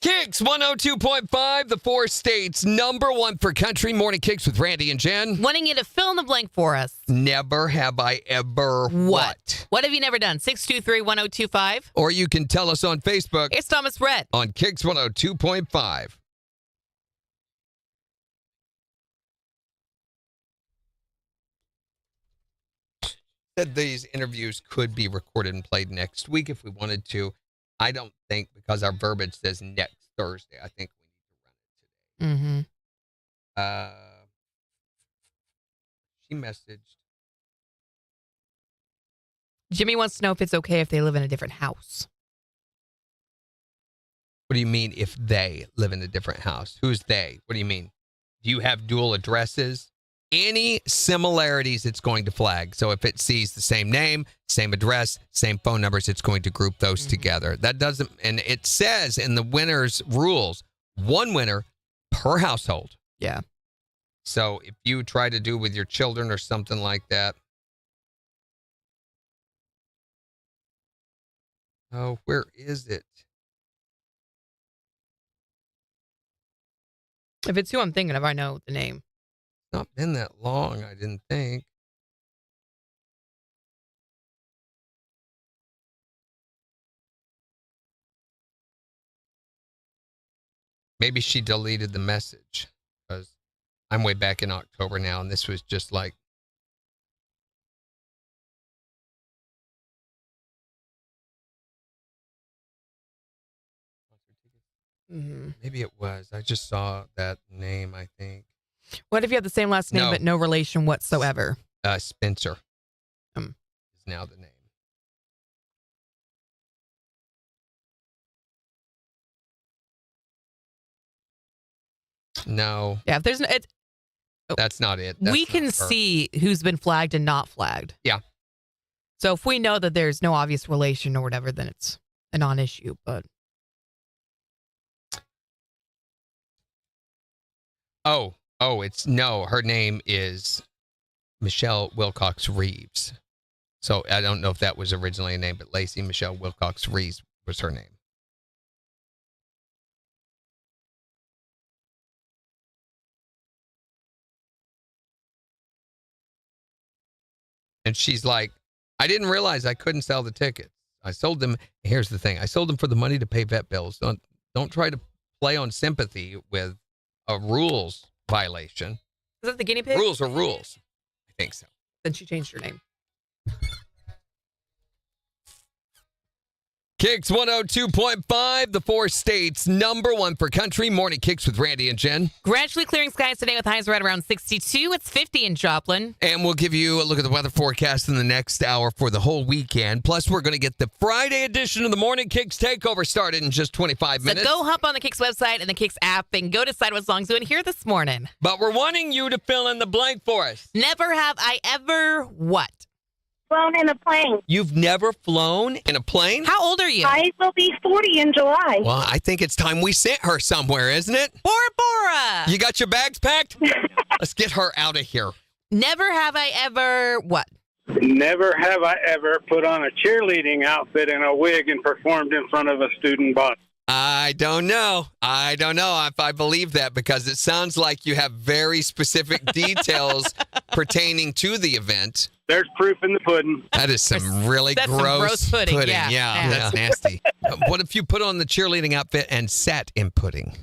KIX 102.5, the 4 states, #1 for country. Morning KIX with Randy and Jen. Wanting you to fill in the blank for us. Never have I ever what? What have you never done? 623-1025. Or you can tell us on Facebook. It's Thomas Rhett. On KIX 102.5. Said these interviews could be recorded and played next week if we wanted to. I don't think, because our verbiage says next Thursday. I think we need to run it today. She messaged. Jimmy wants to know if it's okay if they live in a different house. What do you mean if they live in a different house? Who's they? What do you mean? Do you have dual addresses? Any similarities, it's going to flag. So if it sees the same name, same address, same phone numbers, it's going to group those together. That doesn't, and it says in the winner's rules, 1 winner per household. Yeah. So if you try to do with your children or something like that. Oh, where is it? If it's who I'm thinking of, I know the name. Not been that long, I didn't think. Maybe she deleted the message because I'm way back in October now, and this was just like. Maybe it was. I just saw that name, I think. What if you have the same last name No. but no relation whatsoever? Spencer is now the name. No, Yeah, if there's no, that's not it. That's we not can her. see who's been flagged and not flagged. Yeah. So if we know that there's no obvious relation or whatever, then it's a non-issue. But it's no. Her name is Michelle Wilcox Reeves. So I don't know if that was originally a name, but Lacey Michelle Wilcox Reeves was her name. And she's like, I didn't realize I couldn't sell the tickets. I sold them. Here's the thing. I sold them for the money to pay vet bills. Don't try to play on sympathy with a rules violation. is that the guinea pig? Rules are rules. I think so. Then she changed her name. KIX 102.5, the 4 states #1 for country. Morning KIX with Randy and Jen. Gradually clearing skies today with highs right around 62. It's 50 in Joplin. And we'll give you a look at the weather forecast in the next hour for the whole weekend. Plus, we're going to get the Friday edition of the Morning KIX Takeover started in just 25 So minutes. go hop on the KIX website and the KIX app and go decide what songs you want to hear this morning. But we're wanting you to fill in the blank for us. Never have I ever what? Flown in a plane. You've never flown in a plane? How old are you? I will be 40 in July. Well, I think it's time we sent her somewhere, isn't it? Bora Bora. You got your bags packed? Let's get her out of here. Never have I ever what? Never have I ever put on a cheerleading outfit and a wig and performed in front of a student body. I don't know. I don't know if I believe that because it sounds like you have very specific details pertaining to the event. There's proof in the pudding. That is some really That's some gross, gross pudding, yeah. Yeah, that's nasty. What if you put on the cheerleading outfit and sat in pudding?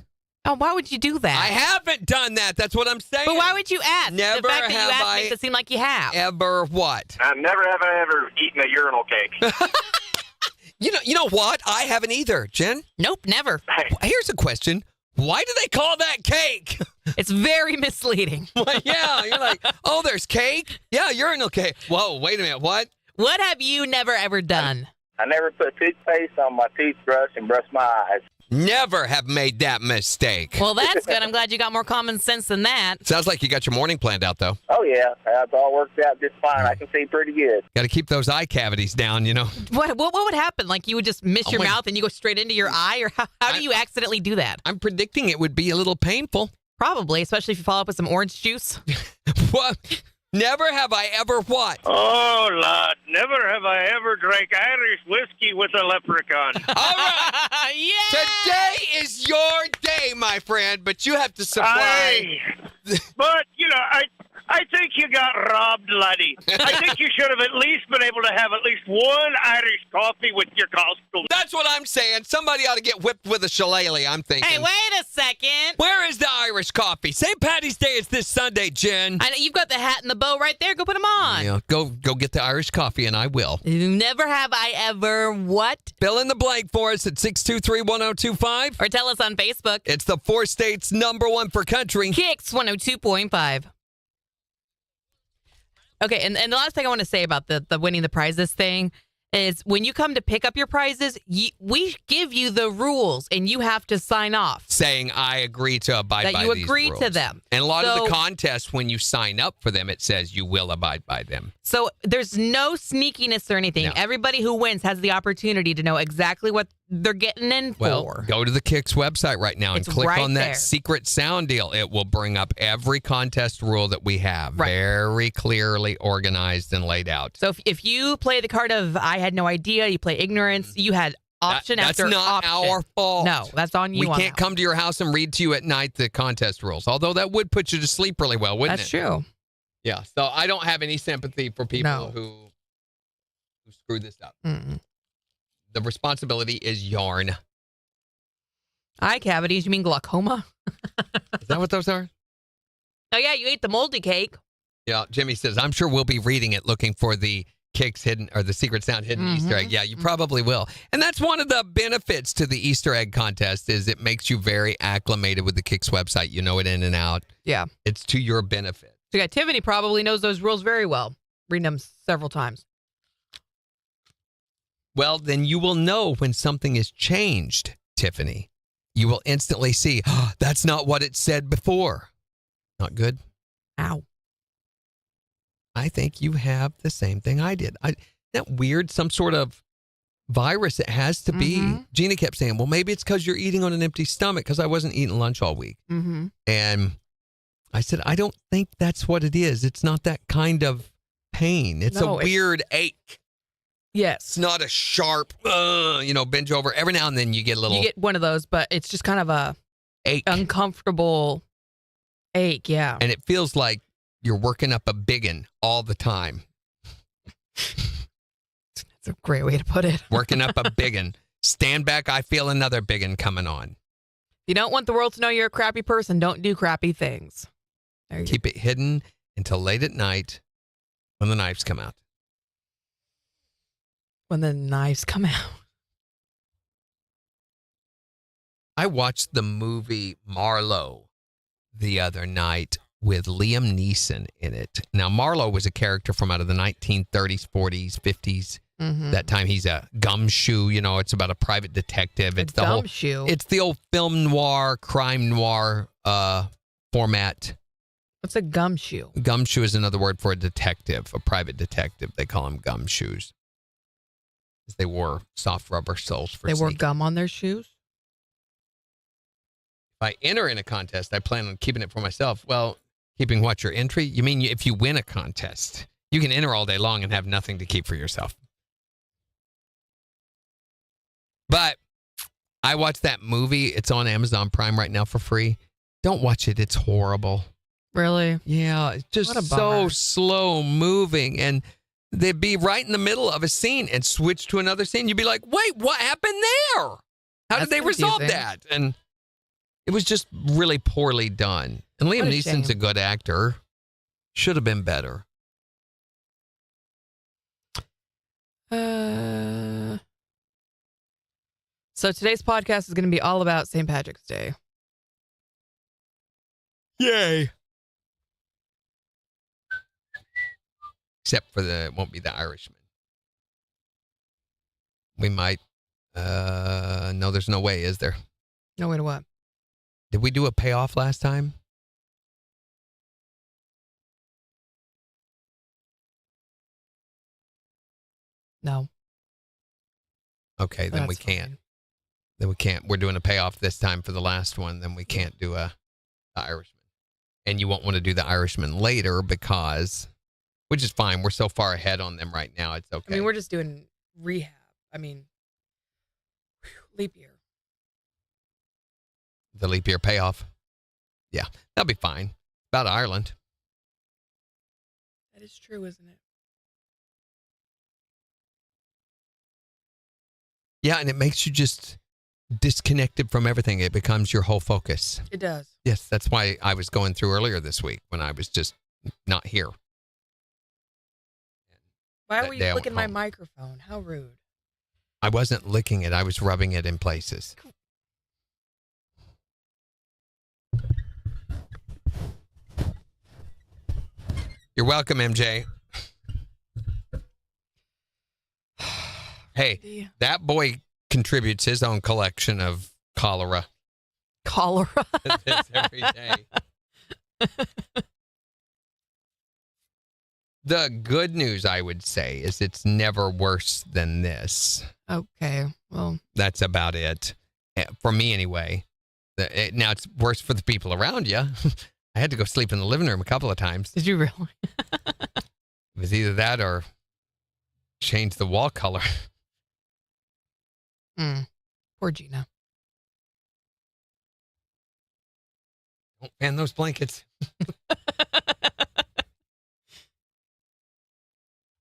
Oh, why would you do that? I haven't done that. That's what I'm saying. But why would you ask? Never the fact that have you asked I makes it seem like you have. Ever what? Never have I ever eaten a urinal cake. You know what? I haven't either, Jen. Nope, never. Here's a question. Why do they call that cake? It's very misleading. Well, yeah, you're like, oh, there's cake? Yeah, urinal cake. Whoa, wait a minute. What? What have you never ever done? I never put toothpaste on my toothbrush and brush my eyes. Never have made that mistake. Well, that's good. I'm glad you got more common sense than that. Sounds like you got your morning planned out, though. Oh, yeah. That's all worked out just fine. I can see pretty good. Got to keep those eye cavities down, you know. What would happen? Like you would just miss your my- mouth and you go straight into your eye? Or how do you accidentally do that? I'm predicting it would be a little painful. Probably, especially if you follow up with some orange juice. What? Never have I ever what? Oh, Lord. Never have I ever drank Irish whiskey with a leprechaun. All right. Yeah! Today is your day, my friend, but you have to supply. But, I think you got robbed, laddie. I think you should have at least been able to have at least one Irish coffee with your costume. That's what I'm saying. Somebody ought to get whipped with a shillelagh, I'm thinking. Hey, wait a second. Where is the Irish coffee? St. Patty's Day is this Sunday, Jen. I know you've got the hat and the bow right there. Go put them on. Yeah, go get the Irish coffee, and I will. Never have I ever what? Fill in the blank for us at 623-1025. Or tell us on Facebook. It's the 4 states #1 for country. KIX 102.5. Okay, and the last thing I want to say about the winning the prizes thing is when you come to pick up your prizes, we give you the rules and you have to sign off. Saying I agree to abide That by you these agree to rules. them. And a lot of So- the contests, when you sign up for them, it says you will abide by them. So there's no sneakiness or anything. No. Everybody who wins has the opportunity to know exactly what they're getting in Well, for. go to the KIX website right now and It's click right on that there. secret sound deal. It will bring up every contest rule that we have. Right. Very clearly organized and laid out. So if you play the card of I had no idea, you play ignorance, you had option That's after not option. our fault. No, that's on you. We on can't that one. come to your house and read to you at night the contest rules. Although that would put you to sleep really well, wouldn't That's it? true. Yeah. So I don't have any sympathy for people No. who screwed this up. Mm-mm. The responsibility is yarn. Eye cavities? You mean glaucoma? Is that what those are? Oh, yeah, you ate the moldy cake. Yeah, Jimmy says, I'm sure we'll be reading it looking for the KIX hidden or the Secret Sound hidden Easter egg. Yeah, you probably will. And that's one of the benefits to the Easter egg contest is it makes you very acclimated with the KIX website. You know it in and out. Yeah. It's to your benefit. So yeah, Tiffany probably knows those rules very well, reading them several times. Well, then you will know when something is changed, Tiffany. You will instantly see, oh, that's not what it said before. Not good. Ow. I think you have the same thing I did. Isn't that weird? Some sort of virus it has to be. Gina kept saying, well, maybe it's because you're eating on an empty stomach because I wasn't eating lunch all week. And I said, I don't think that's what it is. It's not that kind of pain. It's a weird ache. Yes. It's not a sharp, bend over. Every now and then you get a little. You get one of those, but it's just kind of a ache. Uncomfortable ache, yeah. And it feels like you're working up a biggin all the time. That's a great way to put it. Working up a biggin. Stand back, I feel another biggin coming on. You don't want the world to know you're a crappy person. Don't do crappy things. Keep it hidden until late at night when the knives come out. When the knives come out. I watched the movie Marlowe the other night with Liam Neeson in it. Now, Marlowe was a character from out of the 1930s, 40s, 50s. That time he's a gumshoe. It's about a private detective. It's the gumshoe. It's the old film noir, crime noir format. What's a gumshoe? Gumshoe is another word for a detective, a private detective. They call them gumshoes. They wore soft rubber soles for They wore sneakers. gum on their shoes? If I enter in a contest, I plan on keeping it for myself. Well, keeping what, your entry? You mean if you win a contest, you can enter all day long and have nothing to keep for yourself. But I watched that movie. It's on Amazon Prime right now for free. Don't watch it. It's horrible. Really? Yeah, it's just so slow moving. And they'd be right in the middle of a scene and switch to another scene. You'd be like, wait, what happened there? How did they resolve that? And it was just really poorly done. And Liam Neeson's a good actor. Should have been better. So today's podcast is going to be all about St. Patrick's Day. Yay. Except for it won't be the Irishman. We might, no, there's no way, is there? No way to what? Did we do a payoff last time? No. Okay, then we can't. Fine. Then we can't. We're doing a payoff this time for the last one. Then we can't do the Irishman. And you won't want to do the Irishman later because, which is fine. We're so far ahead on them right now. It's okay. I mean, we're just doing rehab. I mean, leap year. The leap year payoff. Yeah, that'll be fine. About Ireland. That is true, isn't it? Yeah, and it makes you just disconnected from everything. It becomes your whole focus. It does. Yes, that's why I was going through earlier this week when I was just not here. Why were you licking my microphone? How rude. I wasn't licking it. I was rubbing it in places. You're welcome, MJ. Hey, that boy contributes his own collection of cholera. Cholera? Every day. The good news, I would say, is it's never worse than this. Okay, well. That's about it. For me, anyway. Now, it's worse for the people around you. I had to go sleep in the living room a couple of times. Did you really? It was either that or change the wall color. Poor Gina. Don't fan those blankets.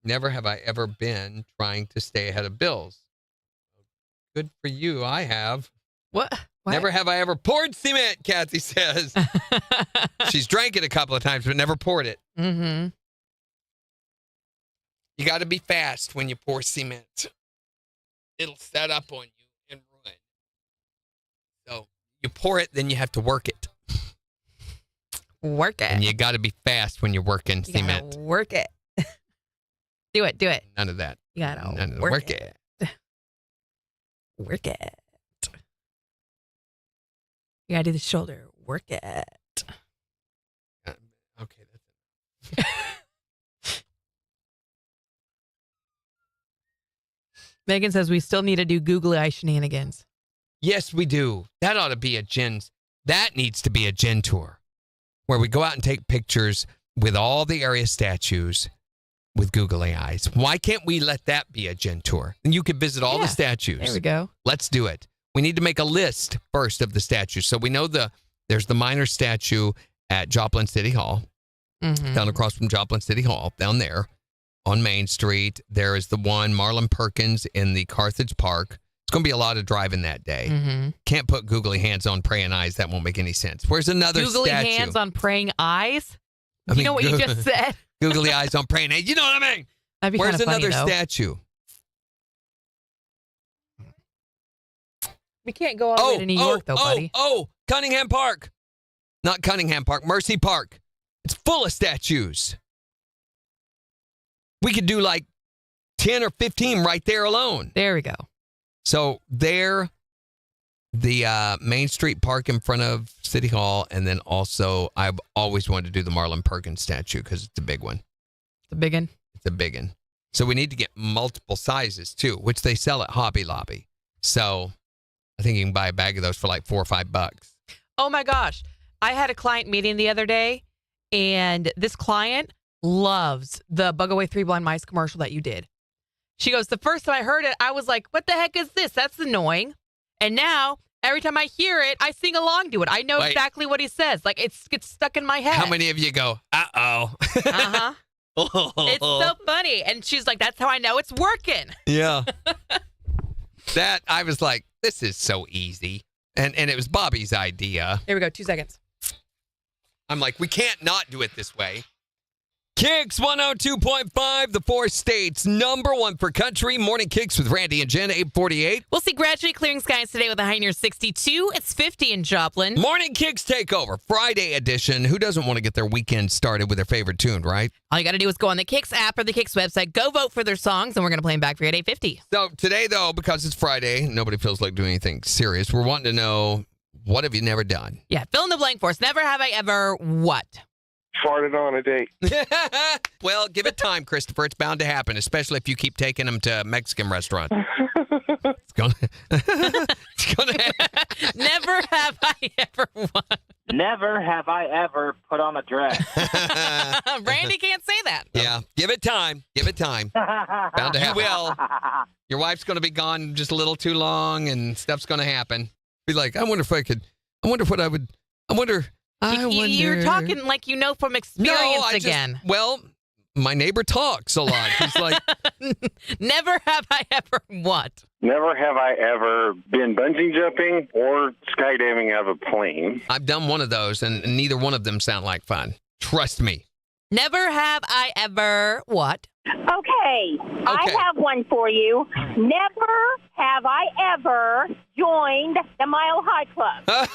Never have I ever been trying to stay ahead of bills. Good for you. I have. What? What? Never have I ever poured cement, Kathy says. She's drank it a couple of times, but never poured it. Mm-hmm. You got to be fast when you pour cement. It'll set up on you and ruin. So you pour it, then you have to work it. Work it. And you got to be fast when you're working You cement. gotta work it. Do it. None of that. You gotta None of the work it. Work it. You gotta do the shoulder. Work it. Okay, that's it. Megan says we still need to do googly eye shenanigans. Yes, we do. That ought to be a Jen's. That needs to be a Jen tour where we go out and take pictures with all the area statues with googly eyes. Why can't we let that be a Jen tour? And you could visit all the statues. There we go. Let's do it. We need to make a list first of the statues. So we know there's the minor statue at Joplin City Hall, down across from Joplin City Hall, down there on Main Street. There is the one, Marlon Perkins, in the Carthage Park. It's going to be a lot of driving that day. Can't put googly hands on praying eyes. That won't make any sense. Where's another Googly statue? hands on praying eyes? Do you know what you just said? Googly eyes on praying eyes. You know what I mean? That'd be Where's kinda funny, another though. statue? We can't go all the way to New York, though, buddy. Cunningham Park. Not Cunningham Park, Mercy Park. It's full of statues. We could do like 10 or 15 right there alone. There we go. So there, the Main Street Park in front of City Hall, and then also I've always wanted to do the Marlon Perkins statue because it's a big one. The big one? It's a big one. So we need to get multiple sizes too, which they sell at Hobby Lobby. So I think you can buy a bag of those for like $4 or $5. Oh my gosh. I had a client meeting the other day, and this client loves the Bug Away 3 Blind Mice commercial that you did. She goes, the first time I heard it, I was like, what the heck is this? That's annoying. And now, every time I hear it, I sing along to it. I know exactly what he says. Like, it gets stuck in my head. How many of you go, uh-oh? Uh-huh. It's so funny. And she's like, that's how I know it's working. Yeah. That, I was like, this is so easy. And it was Bobby's idea. Here we go. 2 seconds. I'm like, we can't not do it this way. KIX 102.5, the 4 states, #1 for country. Morning KIX with Randy and Jen, 848. We'll see gradually clearing skies today with a high near 62. It's 50 in Joplin. Morning KIX Takeover, Friday edition. Who doesn't want to get their weekend started with their favorite tune, right? All you got to do is go on the KIX app or the KIX website. Go vote for their songs, and we're going to play them back for you at 8:50. So today, though, because it's Friday, nobody feels like doing anything serious. We're wanting to know, what have you never done? Yeah, fill in the blank for us. Never have I ever what? Farted on a date. Well, give it time, Christopher. It's bound to happen, especially if you keep taking them to a Mexican restaurant. It's gonna happen. Never have I ever what? Never have I ever put on a dress. Randy can't say that. Yeah, give it time. Give it time. Bound to happen. You will. Your wife's going to be gone just a little too long, and stuff's going to happen. Be like, I wonder You're talking like you know from experience again. Well, my neighbor talks a lot. He's like, never have I ever what? Never have I ever been bungee jumping or skydiving out of a plane. I've done one of those, and neither one of them sound like fun. Trust me. Never have I ever what? Okay, I have one for you. Never have I ever joined the Mile High Club.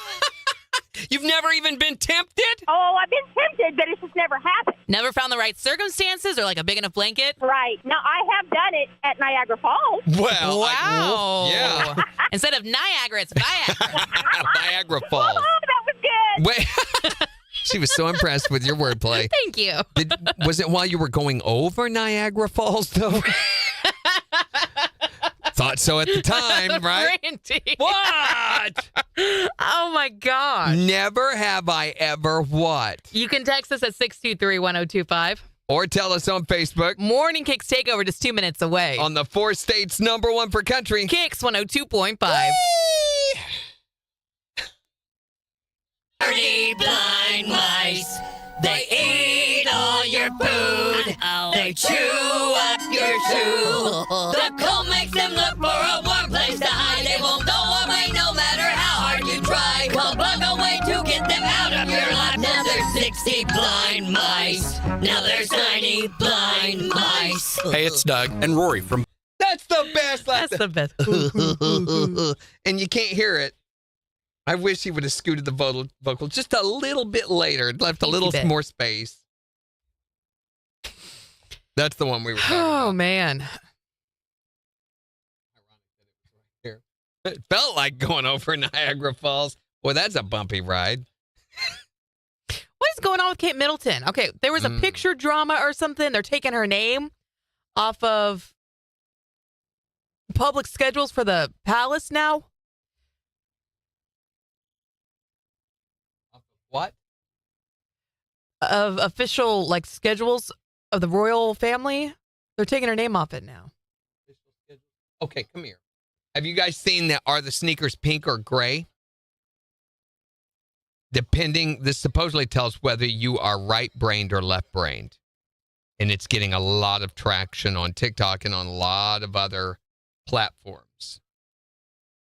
You've never even been tempted? Oh, I've been tempted, but it's just never happened. Never found the right circumstances or like a big enough blanket? Right. Now, I have done it at Niagara Falls. Well, wow. yeah. Instead of Niagara, it's Viagra. Niagara Falls. Oh, that was good. Wait. She was so impressed with your wordplay. Thank you. Was it while you were going over Niagara Falls, though? Thought so at the time, right? Randy. What? Oh, my gosh. Never have I ever what? You can text us at 623-1025. Or tell us on Facebook. Morning KIX Takeover, just 2 minutes away. On the 4 states, #1 for country. KIX 102.5. Dirty blind mice, they eat all your food. They chew up your shoe. The cold makes them look for a warm place to hide. They won't go away no matter how hard you try. Call Bugaway to get them out of your life. Now there's 60 blind mice. Now there's 90 blind mice. Hey, it's Doug and Rory from... That's the best. That's the best. And you can't hear it. I wish he would have scooted the vocal just a little bit later, left a little more space. That's the one we were talking about. Oh, man. It felt like going over Niagara Falls. Boy, that's a bumpy ride. What is going on with Kate Middleton? Okay, there was a picture drama or something. They're taking her name off of public schedules for the palace now. What? Of official schedules of the royal family. They're taking her name off it now. Okay, come here. Have you guys seen that? Are the sneakers pink or gray? This supposedly tells whether you are right-brained or left-brained. And it's getting a lot of traction on TikTok and on a lot of other platforms.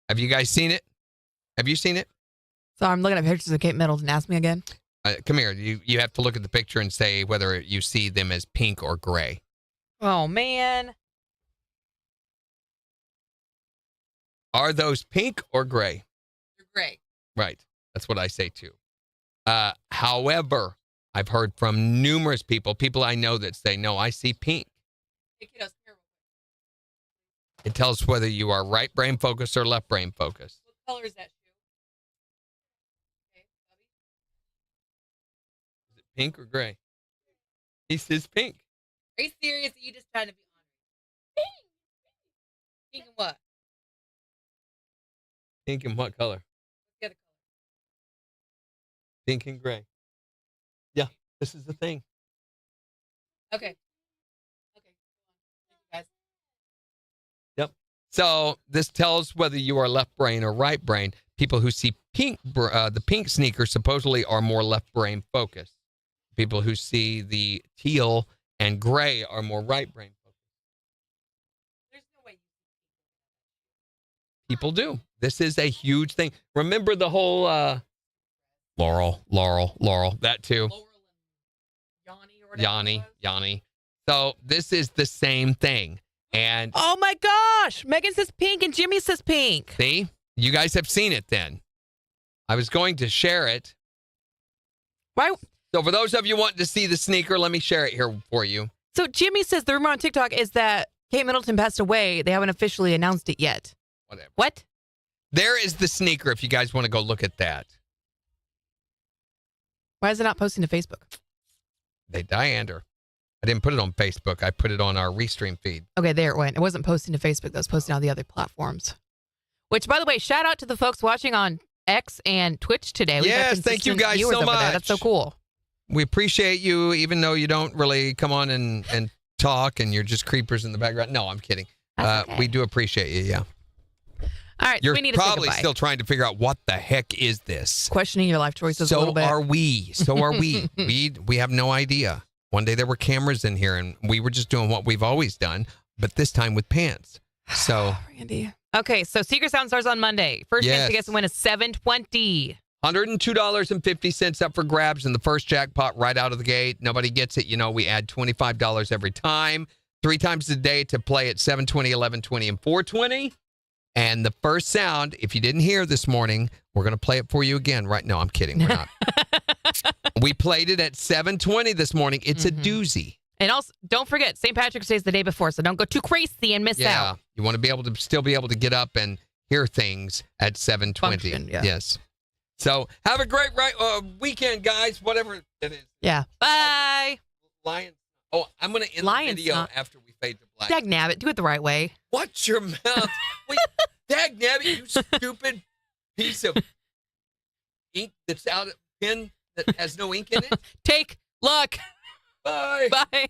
Have you guys seen it? Have you seen it? So I'm looking at pictures of Kate Middleton. Ask me again. Come here. You have to look at the picture and say whether you see them as pink or gray. Oh, man. Are those pink or gray? They're gray. Right. That's what I say too. However, I've heard from numerous people I know that say, no, I see pink. It tells whether you are right brain focused or left brain focused. What color is that shoe? Okay, Is it pink or gray? He says pink. Are you serious? Are you just trying to be honest? Pink and what? Pink and what color? The other color. Pink and gray. Yeah, this is the thing. Okay. Thank you, guys. Yep. So this tells whether you are left brain or right brain. People who see the pink sneakers supposedly are more left brain focused. People who see the teal and gray are more right brain focused. There's no way. People do. This is a huge thing. Remember the whole Laurel, that too. Yanni. So this is the same thing. And oh my gosh, Megan says pink and Jimmy says pink. See, you guys have seen it then. I was going to share it. Why? So for those of you wanting to see the sneaker, let me share it here for you. So Jimmy says the rumor on TikTok is that Kate Middleton passed away. They haven't officially announced it yet. Whatever. What? There is the sneaker if you guys want to go look at that. Why is it not posting to Facebook? They Diander. I didn't put it on Facebook. I put it on our Restream feed. Okay, there it went. It wasn't posting to Facebook. It was posting on the other platforms. Which, by the way, shout out to the folks watching on X and Twitch today. Yes, thank you guys so much. That's so cool. We appreciate you, even though you don't really come on and talk and you're just creepers in the background. No, I'm kidding. Okay. We do appreciate you, yeah. All right, You're so we need to say probably goodbye. still trying to figure out what the heck is this. Questioning your life choices a little bit. So are we. We have no idea. One day there were cameras in here and we were just doing what we've always done, but this time with pants. So Randy. Okay, so Secret Sound starts on Monday. First chance to guess and win is $720. $102.50 up for grabs in the first jackpot right out of the gate. Nobody gets it. You know, we add $25 every time. 3 times a day to play at 7:20, 11:20, and 4:20. And the first sound, if you didn't hear this morning, we're going to play it for you again. Right? No, I'm kidding. We're not. We played it at 7:20 this morning. It's a doozy. And also, don't forget, St. Patrick's Day is the day before, so don't go too crazy and miss out. You want to be able to still be able to get up and hear things at 7:20. Yes. So have a great weekend, guys, whatever it is. Yeah. Bye. Lions. Oh, I'm going to end the video after we fade to black. Dag nabbit, do it the right way. Watch your mouth. Wait, dag nabbit, you stupid piece of ink that's out of pen that has no ink in it. Take luck. Bye. Bye.